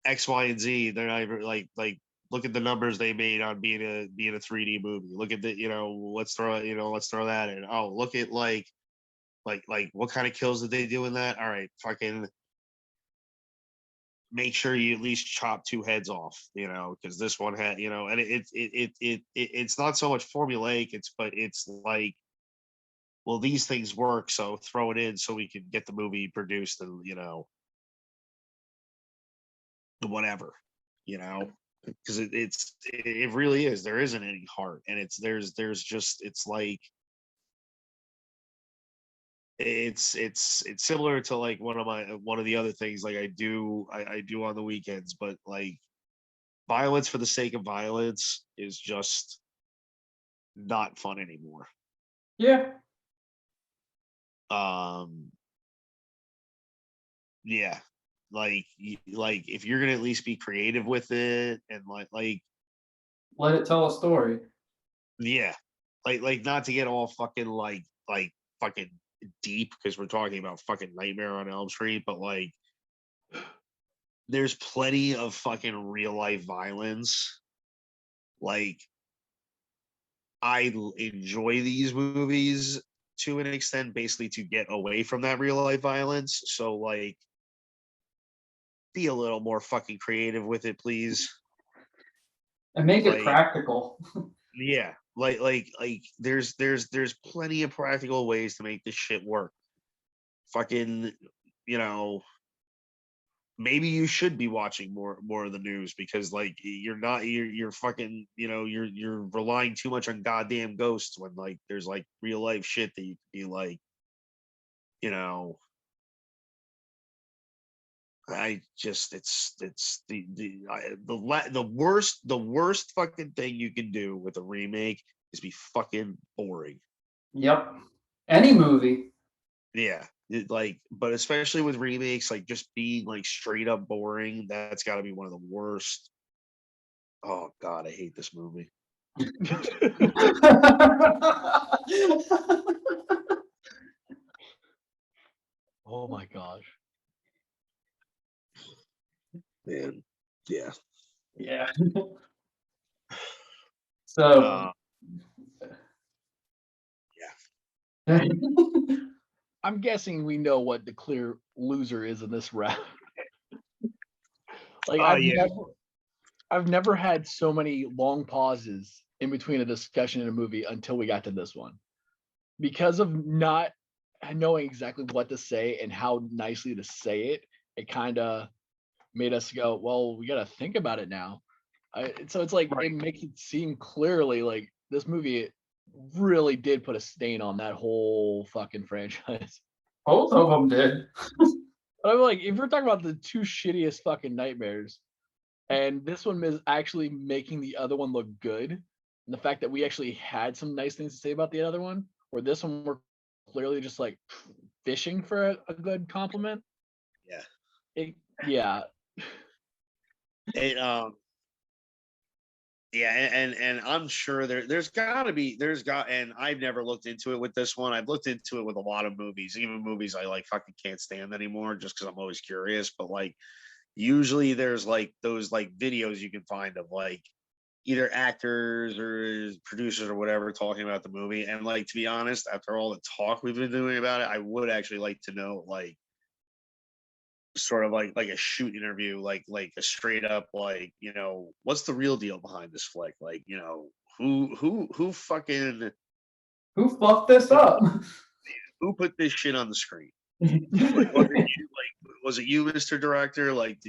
X, Y, and Z. They're not even like look at the numbers they made on being a 3D movie. Look at the let's throw that in. Oh, look at like what kind of kills did they do in that? All right, fucking make sure you at least chop two heads off, because this one had, and it's not so much formulaic, but it's like, well, these things work, so throw it in so we can get the movie produced and whatever, because it really is. There isn't any heart, and there's just it's like it's similar to like one of the other things like I do on the weekends, but like violence for the sake of violence is just not fun anymore. Yeah. Yeah, like if you're gonna at least be creative with it and like let it tell a story. Yeah, like not to get all fucking like fucking deep, because we're talking about fucking Nightmare on Elm Street, but like there's plenty of fucking real life violence. Like I enjoy these movies to an extent, basically to get away from that real life violence. So like be a little more fucking creative with it, please. And make it practical. Yeah. Like there's plenty of practical ways to make this shit work. Fucking, maybe you should be watching more of the news, because like you're fucking, you're relying too much on goddamn ghosts when like there's like real life shit that you can be like, you know. I just it's the worst fucking thing you can do with a remake is be fucking boring. Yep. Any movie. Yeah, but especially with remakes, like just being like straight up boring, that's got to be one of the worst. Oh God, I hate this movie. Oh my gosh. Man, yeah. Yeah. So. Yeah. I'm guessing we know what the clear loser is in this round. Like I've never had so many long pauses in between a discussion in a movie until we got to this one. Because of not knowing exactly what to say and how nicely to say it, it kind of made us go, well, we got to think about it now. So it's like, it makes it seem clearly like this movie really did put a stain on that whole fucking franchise. Both of them did. But I'm like, if you're talking about the two shittiest fucking nightmares, and this one is actually making the other one look good, and the fact that we actually had some nice things to say about the other one, where this one we're clearly just like fishing for a good compliment. Yeah. Yeah. It Yeah, and I'm sure there's got to be and I've never looked into it with this one. I've looked into it with a lot of movies, even movies I like fucking can't stand anymore, just because I'm always curious. But like, usually there's like those like videos you can find of like either actors or producers or whatever talking about the movie. And like, to be honest, after all the talk we've been doing about it, I would actually like to know like sort of like a shoot interview, like a straight up like, what's the real deal behind this flick, like, who fucking Who fucked this up? who put this shit on the screen. Like, was it you, Mr. Director? Like,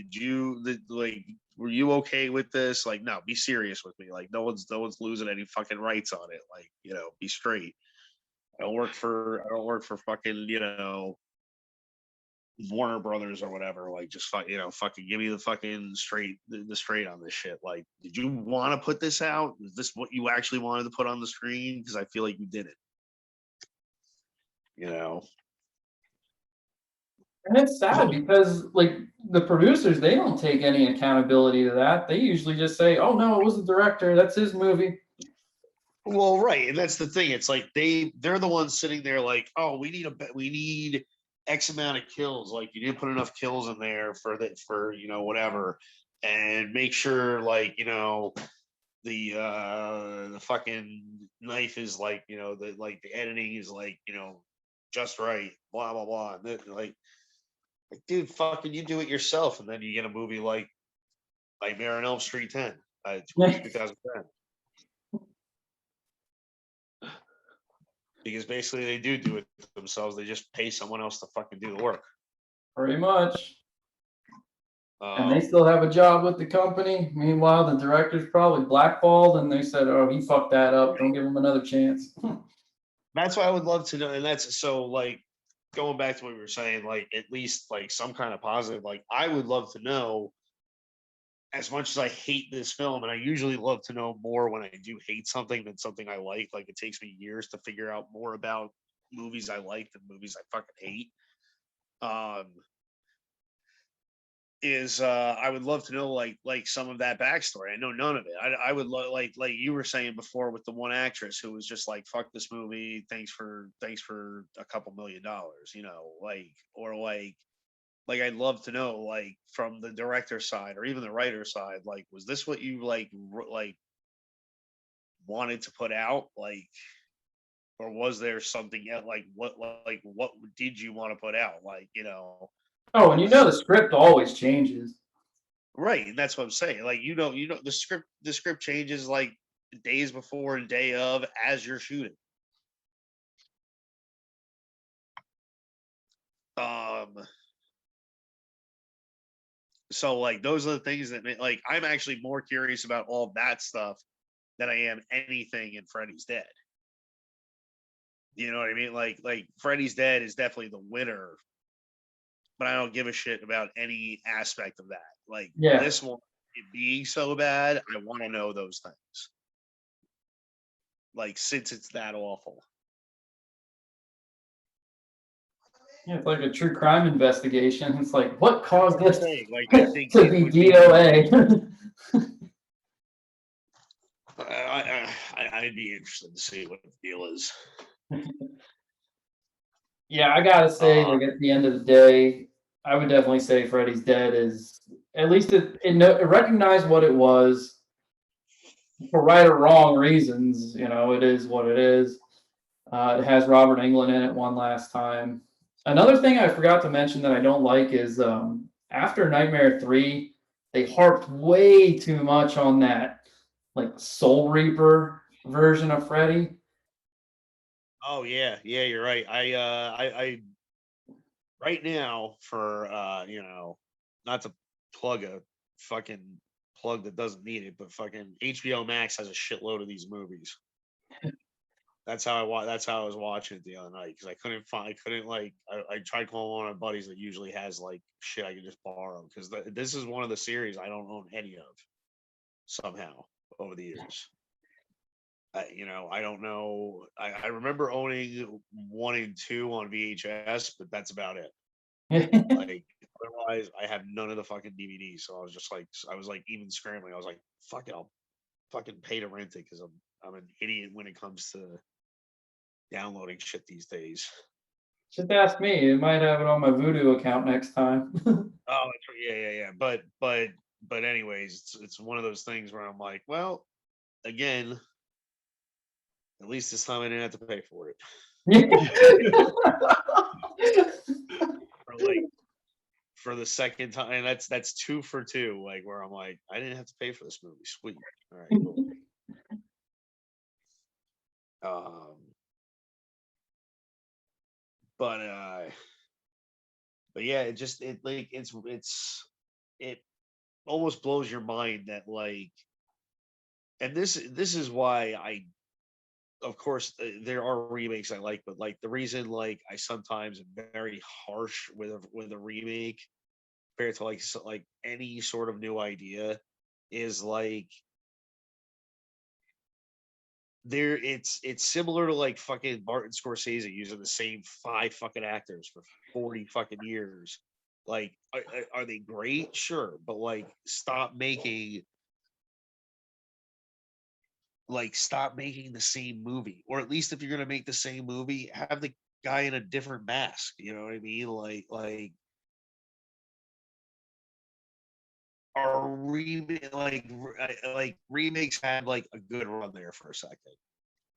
were you okay with this? Like, no, be serious with me. Like, no one's losing any fucking rights on it. Like, be straight. I don't work for fucking, Warner Brothers or whatever. Like, just fucking give me the fucking the straight on this shit. Like, did you want to put this out? Is this what you actually wanted to put on the screen? Because I feel like you didn't. And it's sad because like the producers, they don't take any accountability to that. They usually just say, "Oh no, it was the director. That's his movie." Well, right, and that's the thing. It's like they're the ones sitting there like, "Oh, we need X amount of kills. Like, you didn't put enough kills in there for whatever, and make sure like the fucking knife is like the editing is like just right. Blah blah blah." And then, like, dude, fucking you do it yourself, and then you get a movie like Nightmare on Elm Street 10, 2010. Because basically they do it themselves. They just pay someone else to fucking do the work. Pretty much. And they still have a job with the company. Meanwhile, the director's probably blackballed, and they said, "Oh, he fucked that up. Don't give him another chance." That's why I would love to know. And that's so like going back to what we were saying, like at least like some kind of positive. Like, I would love to know, as much as I hate this film, and I usually love to know more when I do hate something than something I like. Like, it takes me years to figure out more about movies I like than movies I fucking hate. Is I would love to know like some of that backstory. I know none of it. I would love, like you were saying before with the one actress who was just like, fuck this movie, thanks for a couple $1,000,000, or like I'd love to know, like, from the director side or even the writer side, like, was this what you like wanted to put out, like, or was there something else? Like, what did you want to put out, Oh, and the script always changes. Right, and that's what I'm saying. Like, the script changes like days before and day of as you're shooting. So like those are the things that like I'm actually more curious about all that stuff than I am anything in Freddy's Dead. You know what I mean? Like Freddy's Dead is definitely the winner, but I don't give a shit about any aspect of that. Like this one, it being so bad, I want to know those things. Like since it's that awful. Yeah, it's like a true crime investigation. It's like, what caused this like, I think to be DOA? I'd be interested to see what the deal is. Yeah, I gotta say, like at the end of the day, I would definitely say Freddy's Dead is at least it recognized what it was for right or wrong reasons. You know, it is what it is. It has Robert Englund in it one last time. Another thing I forgot to mention that I don't like is after Nightmare 3, they harped way too much on that like Soul Reaper version of Freddy. Oh yeah, you're right. I right now for you know, not to plug a fucking plug that doesn't need it, but fucking HBO Max has a shitload of these movies. That's how I was watching it the other night because I couldn't like I tried calling one of my buddies that usually has like shit I could just borrow because this is one of the series I don't own any of somehow over the years. You know, I don't know. I remember owning 1 and 2 on VHS, but that's about it. Like otherwise, I have none of the fucking DVDs. So I was like even scrambling. I was like, fuck it, I'll fucking pay to rent it because I'm an idiot when it comes to downloading shit these days. Just ask me. You might have it on my Voodoo account next time. Oh, yeah. But anyways, it's one of those things where I'm like, well, again, at least this time I didn't have to pay for it. For the second time, and that's 2 for 2. Like where I'm like, I didn't have to pay for this movie. Sweet. All right, cool. But yeah, it almost blows your mind that like, and this is why of course there are remakes I like, but like the reason like I sometimes am very harsh with a remake compared to like any sort of new idea is like it's similar to like fucking Martin Scorsese using the same 5 fucking actors for 40 fucking years. Like are they great? Sure, but like stop making the same movie, or at least if you're gonna make the same movie, have the guy in a different mask. You know what I mean? Remakes had like a good run there for a second,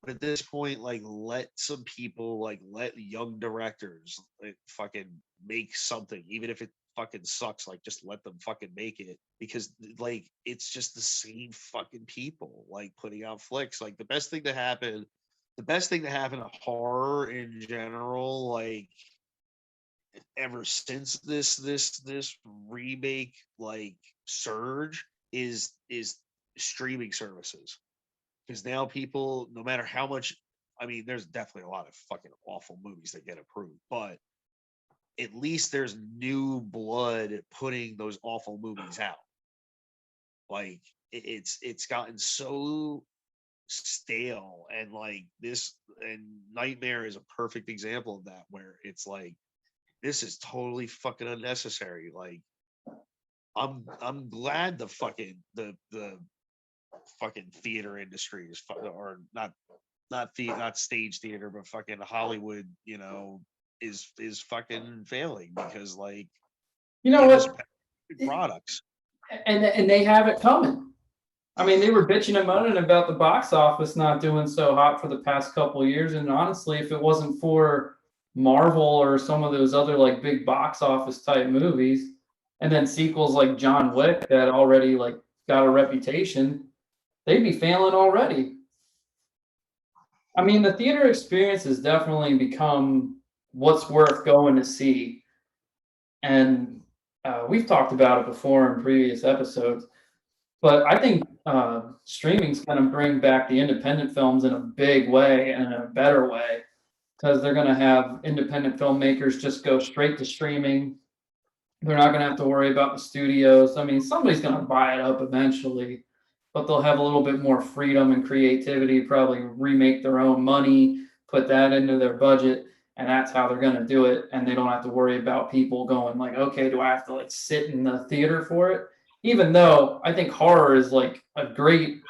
but at this point, like let some people, like let young directors like, fucking make something, even if it fucking sucks. Like just let them fucking make it because like it's just the same fucking people like putting out flicks. Like the best thing to happen to horror in general, like ever since this remake like surge is streaming services, because now people, no matter how much, I mean there's definitely a lot of fucking awful movies that get approved, but at least there's new blood putting those awful movies out. Like it's gotten so stale, and like this, and Nightmare is a perfect example of that, where it's like this is totally fucking unnecessary. Like I'm glad the fucking theater industry is or not stage theater, but fucking Hollywood, you know, is fucking failing because like you know what? Products. And they have it coming. I mean, they were bitching and moaning about the box office not doing so hot for the past couple of years. And honestly, if it wasn't for Marvel or some of those other like big box office type movies, and then sequels like John Wick that already like got a reputation, they'd be failing already. I mean, the theater experience has definitely become what's worth going to see. And we've talked about it before in previous episodes, but I think streaming's going to bring back the independent films in a big way and in a better way, because they're going to have independent filmmakers just go straight to streaming. They're not going to have to worry about the studios. I mean, somebody's going to buy it up eventually, but they'll have a little bit more freedom and creativity, probably remake their own money, put that into their budget, and that's how they're going to do it. And they don't have to worry about people going like, okay, do I have to like sit in the theater for it? Even though I think horror is like a great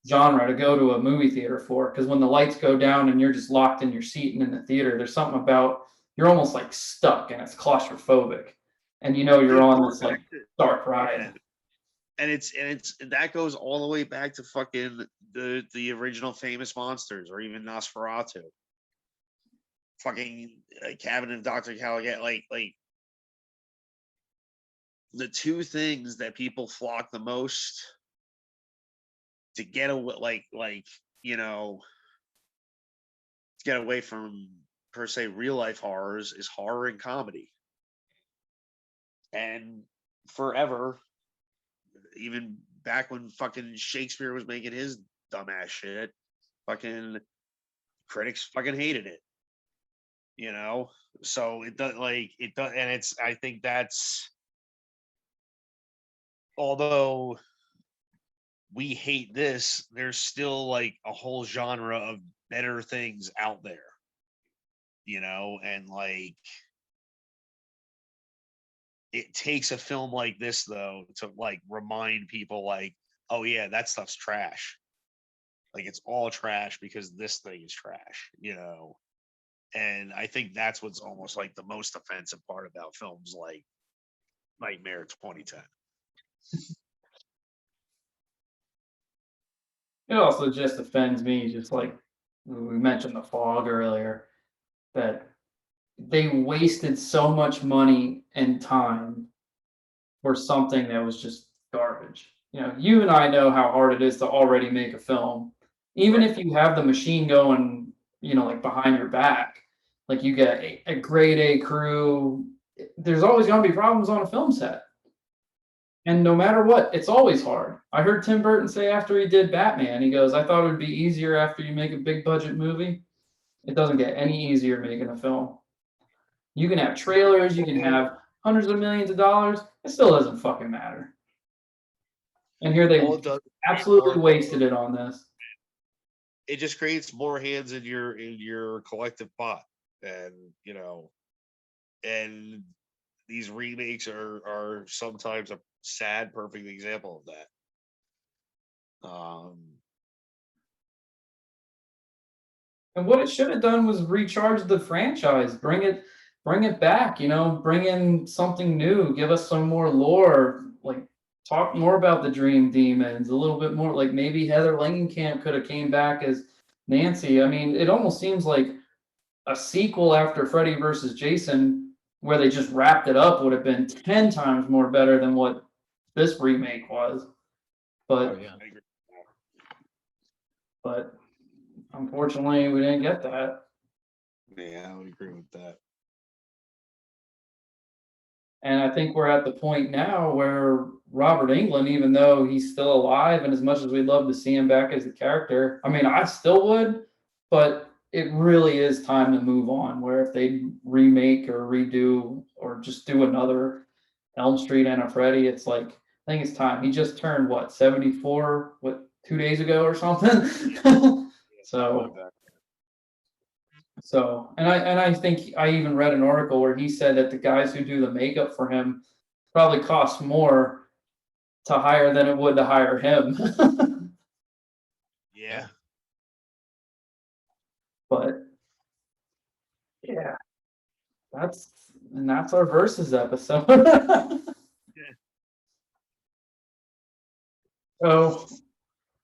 genre to go to a movie theater for, because when the lights go down and you're just locked in your seat and in the theater, there's something about you're almost like stuck and it's claustrophobic, and you know you're on this like dark ride. And it's that goes all the way back to fucking the original famous monsters, or even Nosferatu. Fucking Cabin of Dr. Caligari, like the two things that people flock the most to get away, you know, to get away from per se real life horrors, is horror and comedy. And forever, even back when fucking Shakespeare was making his dumbass shit, fucking critics fucking hated it. You know, so it does, and it's, I think that's, although we hate this, there's still like a whole genre of better things out there, you know, and like it takes a film like this though to like remind people like, oh yeah, that stuff's trash. Like it's all trash because this thing is trash, you know. And I think that's what's almost like the most offensive part about films like Nightmare 2010. It also just offends me, just like we mentioned The Fog earlier, that they wasted so much money and time for something that was just garbage. You know, you and I know how hard it is to already make a film. Even if you have the machine going, you know, like behind your back, like you get a grade A crew, there's always going to be problems on a film set. And no matter what, it's always hard. I heard Tim Burton say after he did Batman, he goes, I thought it would be easier after you make a big budget movie. It doesn't get any easier making a film. You can have trailers, you can have hundreds of millions of dollars. It still doesn't fucking matter. And here they absolutely wasted it on this. It just creates more hands in your collective pot, and you know, and these remakes are sometimes a sad, perfect example of that. And what it should have done was recharge the franchise, bring it back, you know, bring in something new, give us some more lore, like talk more about the Dream Demons, a little bit more, like maybe Heather Langenkamp could have came back as Nancy. I mean, it almost seems like a sequel after Freddy versus Jason, where they just wrapped it up, would have been 10 times more better than what this remake was. But but unfortunately, we didn't get that. Yeah, I would agree with that. And I think we're at the point now where Robert Englund, even though he's still alive, and as much as we'd love to see him back as a character, I mean, I still would, but it really is time to move on. Where if they remake or redo or just do another Elm Street and a Freddy, it's like, I think it's time. He just turned what, 74, 2 days ago or something? So, and I think I even read an article where he said that the guys who do the makeup for him probably cost more to hire than it would to hire him. Yeah. But yeah, that's our versus episode. So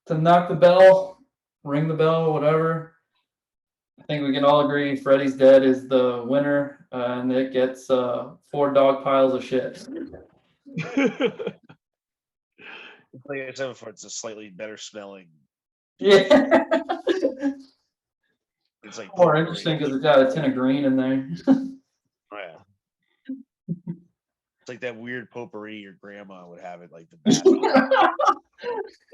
to knock the bell, ring the bell, whatever. I think we can all agree Freddy's Dead is the winner, and it gets 4 dog piles of shit. Like I said before, it's a slightly better smelling. Yeah. It's like more interesting because it's got a tin of green in there. Oh, yeah. It's like that weird potpourri your grandma would have it, like the bath. Like,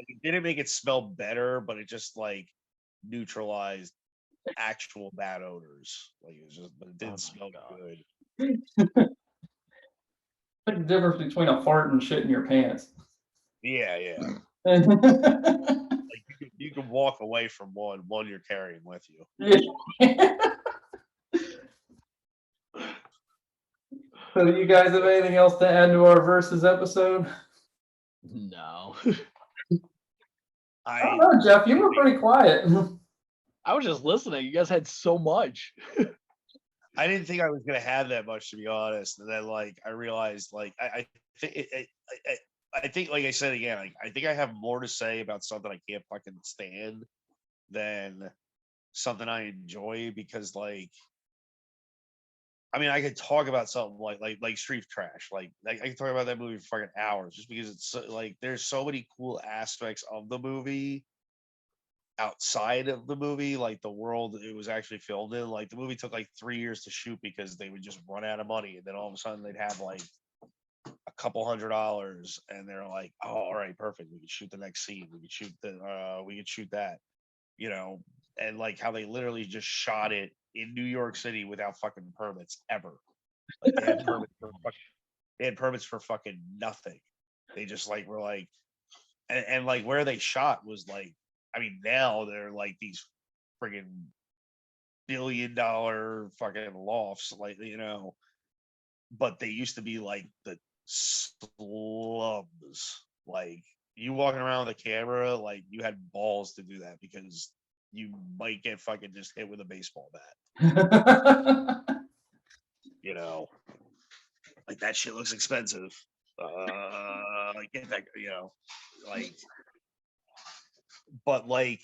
it didn't make it smell better, but it just like neutralized actual bad odors. Like it was just, but it didn't smell good. The difference between a fart and shit in your pants. Yeah, yeah. Yeah. Like you can walk away from one you're carrying with you. So, do you guys have anything else to add to our versus episode? No. I don't know, Jeff. You were pretty quiet. I was just listening. You guys had so much. I didn't think I was gonna have that much, to be honest. And then like I realized like I think like I said again, like I think I have more to say about something I can't fucking stand than something I enjoy, because like I mean I could talk about something like Street Trash. Like I can talk about that movie for fucking hours just because it's like there's so many cool aspects of the movie outside of the movie, like the world it was actually filmed in. Like the movie took like 3 years to shoot because they would just run out of money, and then all of a sudden they'd have like a couple $100, and they're like, oh, all right, perfect, we could shoot the next scene, we could shoot that, you know. And like how they literally just shot it in New York City without fucking permits ever. Like they had permits for fucking nothing. They just like were like, and like where they shot was like, I mean, now they're like these friggin' $1 billion fucking lofts, like, you know, but they used to be like the slums. Like you walking around with a camera, like you had balls to do that because you might get fucking just hit with a baseball bat. You know, like that shit looks expensive. Like get that, you know, like, but like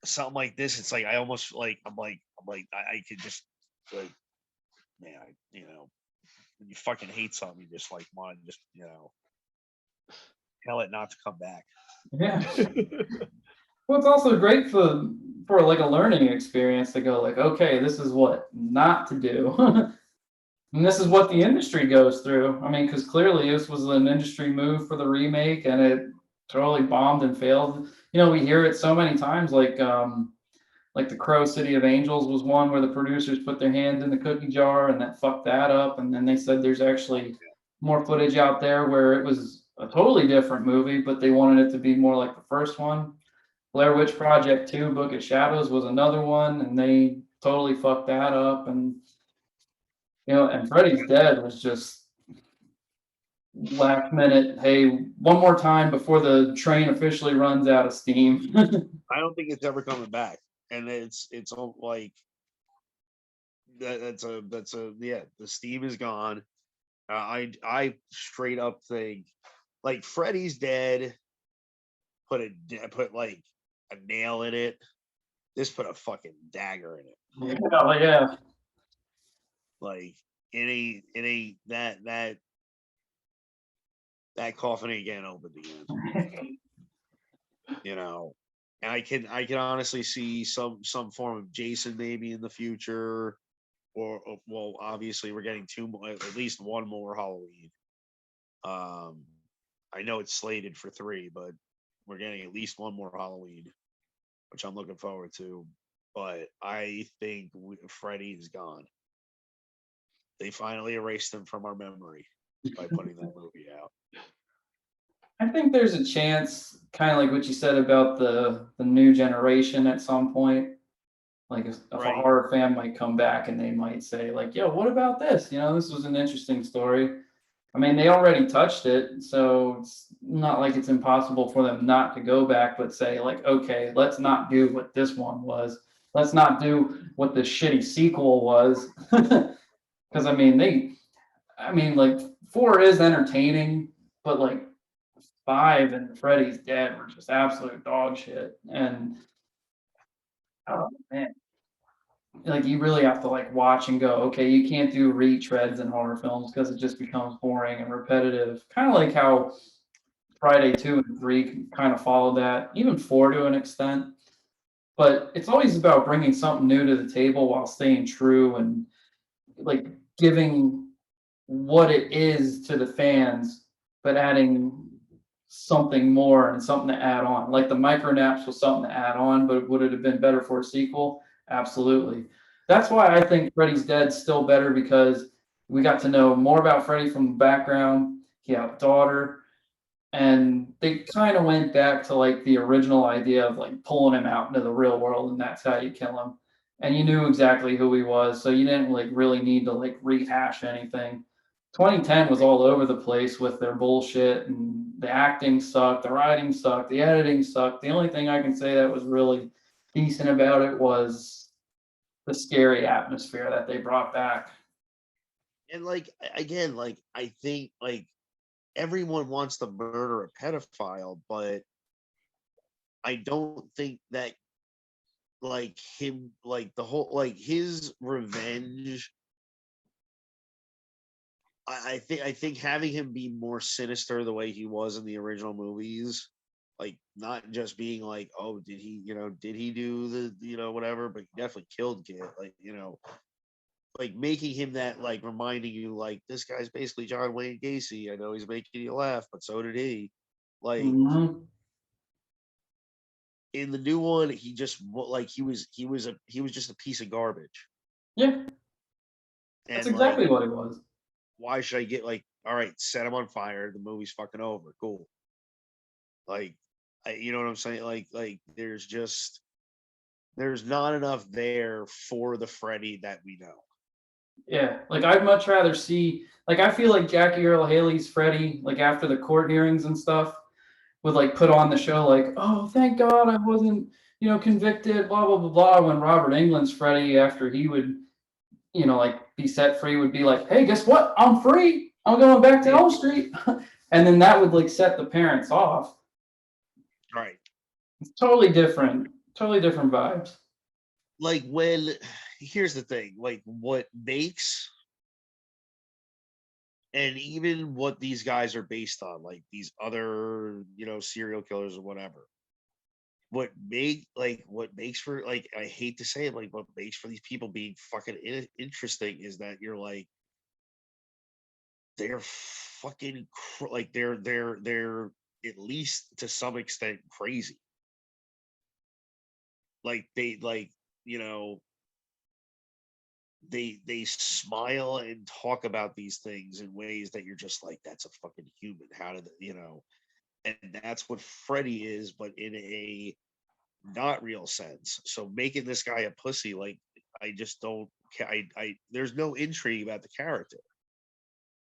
something like this, it's like I almost like I could just like, man, you know, when you fucking hate something, you just like want to just, you know, tell it not to come back. Yeah. Well, it's also great for like a learning experience to go like, okay, this is what not to do. And this is what the industry goes through. I mean, because clearly this was an industry move for the remake, and it totally bombed and failed. You know, we hear it so many times, like the Crow City of Angels was one where the producers put their hand in the cookie jar and that fucked that up. And then they said there's actually more footage out there where it was a totally different movie, but they wanted it to be more like the first one. Blair Witch Project 2, Book of Shadows was another one, and they totally fucked that up. And you know, and Freddy's Dead was just last minute. Hey, one more time before the train officially runs out of steam. I don't think it's ever coming back, and it's all like that's a yeah. The steam is gone. I straight up think like Freddy's Dead put like a nail in it. This put a fucking dagger in it. Oh yeah. Like it ain't that coffin ain't getting opened again. You know, and I can honestly see some form of Jason maybe in the future, or well, obviously we're getting at least one more Halloween. I know it's slated for 3, but we're getting at least one more Halloween, which I'm looking forward to. But I think Freddy is gone. They finally erased him from our memory by putting that movie out. I think there's a chance, kind of like what you said about the new generation at some point. Like if a horror fan might come back and they might say like, yo, what about this? You know, this was an interesting story. I mean, they already touched it, so it's not like it's impossible for them not to go back, but say like, okay, let's not do what this one was. Let's not do what the shitty sequel was. Because I mean, like 4 is entertaining, but like 5 and Freddy's Dead were just absolute dog shit. And oh man, like you really have to like watch and go, okay, you can't do retreads in horror films because it just becomes boring and repetitive. Kind of like how Friday 2 and 3 kind of followed that, even 4 to an extent. But it's always about bringing something new to the table while staying true and like giving what it is to the fans, but adding something more and something to add on. Like the micronaps was something to add on, but would it have been better for a sequel? Absolutely. That's why I think Freddy's Dead's still better, because we got to know more about Freddy from the background. He had a daughter, and they kind of went back to like the original idea of like pulling him out into the real world, and that's how you kill him. And you knew exactly who he was, so you didn't like really need to like rehash anything. 2010 was all over the place with their bullshit, and the acting sucked, the writing sucked, the editing sucked. The only thing I can say that was really decent about it was the scary atmosphere that they brought back. And like again, like I think like everyone wants to murder a pedophile, but I don't think that like him, like the whole, like his revenge. I think having him be more sinister the way he was in the original movies, like not just being like, oh, did he, did he do the, whatever, but he definitely killed kid, like, like making him that, like reminding you, like this guy's basically John Wayne Gacy. I know he's making you laugh, but so did he. Like Mhm. in the new one, he just like he was just a piece of garbage. Yeah, that's And like, exactly what it was. why should I get like, all right, set him on fire, the movie's fucking over, cool. Like, you know what I'm saying? Like there's not enough there for the Freddy that we know. Yeah, like I'd much rather see, like I feel like Jackie Earl Haley's Freddy, like after the court hearings and stuff, would like put on the show like, oh, thank God I wasn't, convicted, blah blah blah blah. When Robert Englund's Freddy, after he would, like be set free, would be like, hey, guess what? I'm free. I'm going back to Yeah. Elm Street, and then that would like set the parents off. Right. It's totally different vibes. Like here's the thing, like what makes, and even what these guys are based on, like these other, serial killers or whatever. What makes for, like, I hate to say it, like what makes for these people being fucking interesting is that you're like, they're fucking like they're at least to some extent crazy. Like they, like, you know they smile and talk about these things in ways that you're just like, that's a fucking human. How did and that's what Freddy is, but in a not real sense. So making this guy a pussy, like, I just don't. I there's no intrigue about the character.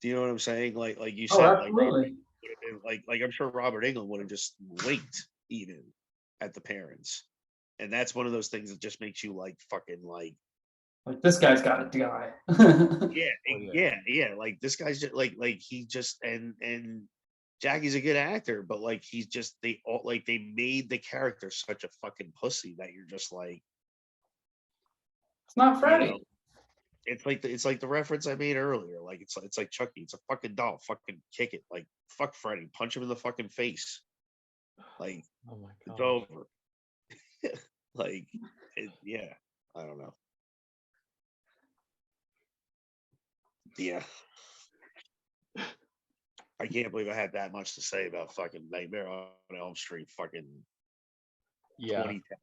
Do you know what I'm saying? Like you Oh, said, like Robert absolutely. would have been like I'm sure Robert Englund would have just winked even at the parents, and that's one of those things that just makes you like fucking like, Like this guy's got to die. yeah, Oh, yeah. yeah. Like this guy's just like he just, and Jackie's a good actor, but like he's just, they all, like they made the character such a fucking pussy that you're just like, It's not you know, Freddy. it's like the reference I made earlier. Like it's like Chucky. It's a fucking doll. Fucking kick it. Like fuck Freddy. Punch him in the fucking face. Like Oh my it's god. over. Like yeah. I don't know. Yeah. I can't believe I had that much to say about fucking Nightmare on Elm Street. Fucking Yeah. 2010.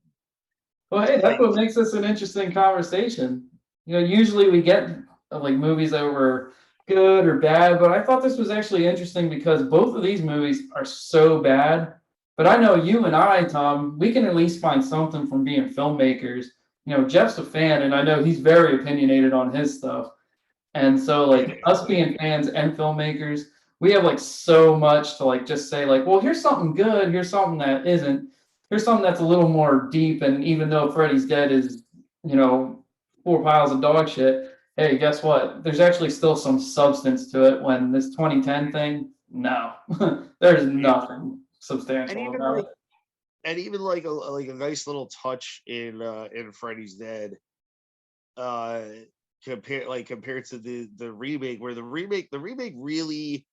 Well, hey, that's Like, what makes this an interesting conversation. Usually we get like movies that were good or bad, but I thought this was actually interesting because both of these movies are so bad. But I know you and I, Tom, we can at least find something from being filmmakers. Jeff's a fan, and I know he's very opinionated on his stuff. And so, like us being fans and filmmakers, we have like so much to like just say like, well, here's something good, here's something that isn't, here's something that's a little more deep. And even though Freddy's Dead is, you know, 4 piles of dog shit, hey, guess what? There's actually still some substance to it. When this 2010 thing, no, there's yeah. nothing And substantial even about like it. and even like a nice little touch in Freddy's Dead, uh compared to the remake, where the remake really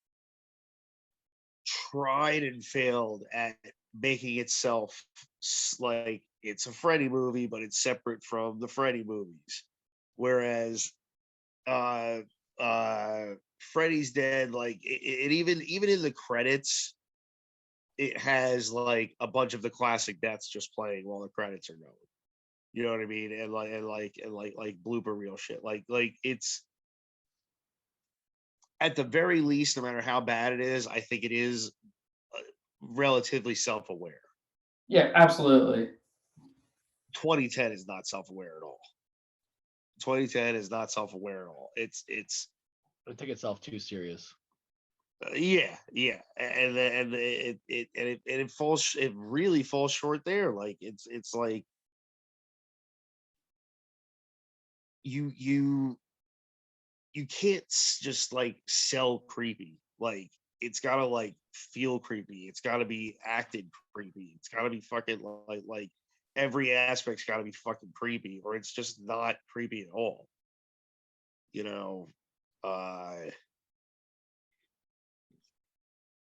tried and failed at making itself like it's a Freddy movie, but it's separate from the Freddy movies. Whereas uh Freddy's Dead, like it even in the credits, it has like a bunch of the classic deaths just playing while the credits are going. You know what I mean? And like blooper reel shit. Like it's at the very least, no matter how bad it is, I think it is relatively self-aware. Yeah, absolutely. 2010 is not self-aware at all. 2010 is not self-aware at all. It's It take itself too serious. yeah, and it really falls short there. Like it's like you can't just like sell creepy. Like it's gotta like feel creepy. It's gotta be acted creepy. It's gotta be fucking like every aspect's gotta be fucking creepy, or it's just not creepy at all. You know,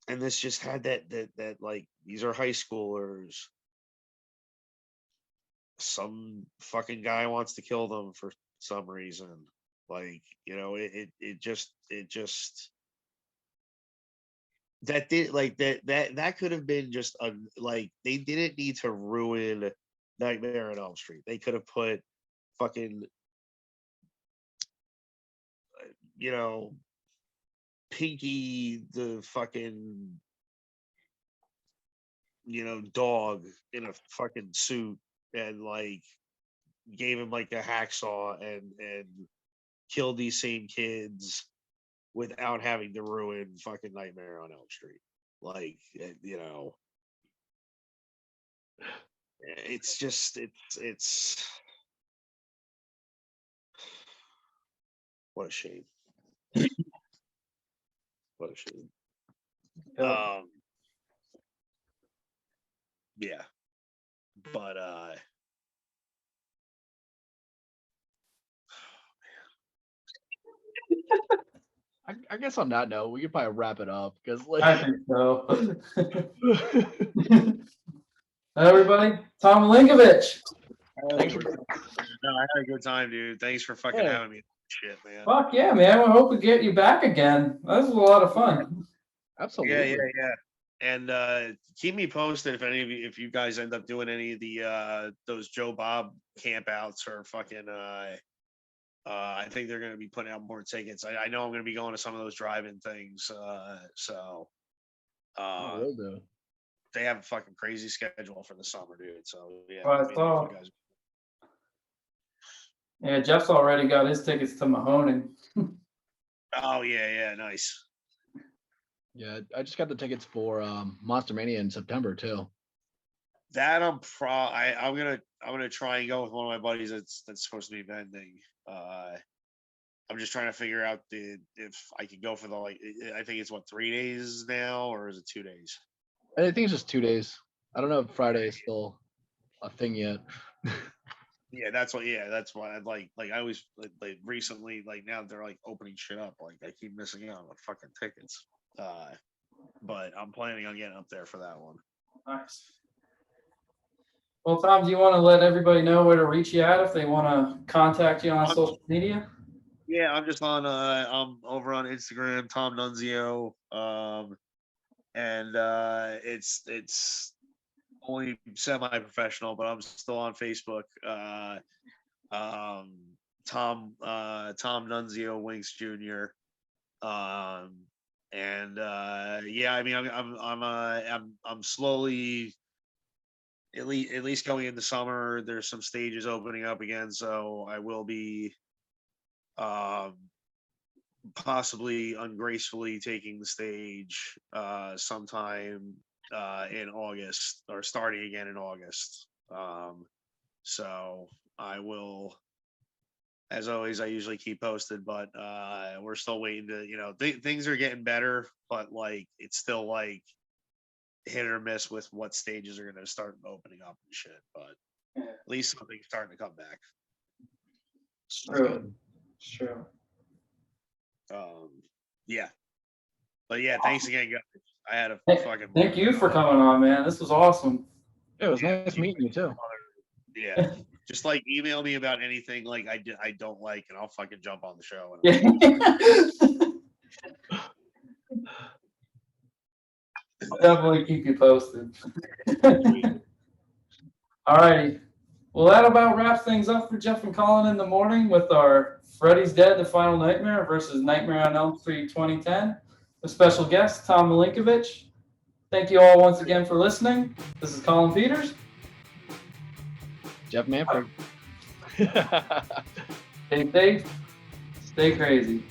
and this just had that like these are high schoolers. Some fucking guy wants to kill them for some reason. Like, you know, it just that did like that could have been just a like they didn't need to ruin Nightmare on Elm Street. They could have put fucking you know Pinky the fucking dog in a fucking suit and like gave him like a hacksaw and killed these same kids without having to ruin fucking Nightmare on Elm Street. Like, it's just, it's what a shame. What a shame. Yeah. But, I guess on that note, we could probably wrap it up because like I think so. Everybody, Tom Milinkovich. Thanks for no, I had a good time, dude. Thanks for fucking having me. Shit, man. Fuck yeah, man. I hope we get you back again. This was a lot of fun. Absolutely. Yeah. And keep me posted if any of you, if you guys end up doing any of the those Joe Bob campouts or fucking I think they're gonna be putting out more tickets. I know I'm gonna be going to some of those drive-in things. Will do. They have a fucking crazy schedule for the summer, dude. So yeah, Well, I saw. Yeah, Jeff's already got his tickets to Mahoning. Oh yeah, nice. Yeah, I just got the tickets for Monster Mania in September too. That I'm gonna try and go with one of my buddies that's supposed to be vending. I'm just trying to figure out if I can go for the I think it's 3 days now, or is it 2 days? I think it's just 2 days. I don't know if Friday is still a thing yet. Yeah, that's why I like I always like recently, like now they're like opening shit up. Like I keep missing out on fucking tickets. But I'm planning on getting up there for that one. Nice. Well, Tom, do you want to let everybody know where to reach you at if they want to contact you on social media? Yeah, I'm just on I'm over on Instagram, Tom Nunzio. And it's only semi-professional, but I'm still on Facebook. Tom Nunzio Winks Jr. And yeah, I mean, I'm slowly, at least going into summer. There's some stages opening up again, so I will be possibly ungracefully taking the stage sometime in August, or starting again in August. So I will, as always, I usually keep posted, but we're still waiting to, things are getting better, but like it's still like hit or miss with what stages are going to start opening up and shit. But at least something's starting to come back. True. Yeah. But yeah, thanks again, guys. I had a fucking. Thank you for coming on, man. This was awesome. It was nice meeting you too. Yeah. Just like email me about anything like I don't like, and I'll fucking jump on the show. I'll definitely keep you posted. All right. Well, that about wraps things up for Jeff and Collin in the morning with our Freddy's Dead, The Final Nightmare versus Nightmare on Elm Street 2010. The special guest, Tom Milinkovich. Thank you all once again for listening. This is Colin Peters. Jeff Manfred. Stay safe. Stay crazy.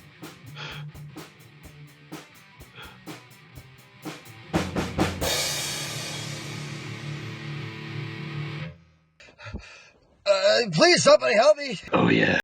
Please, somebody help me. Oh, yeah.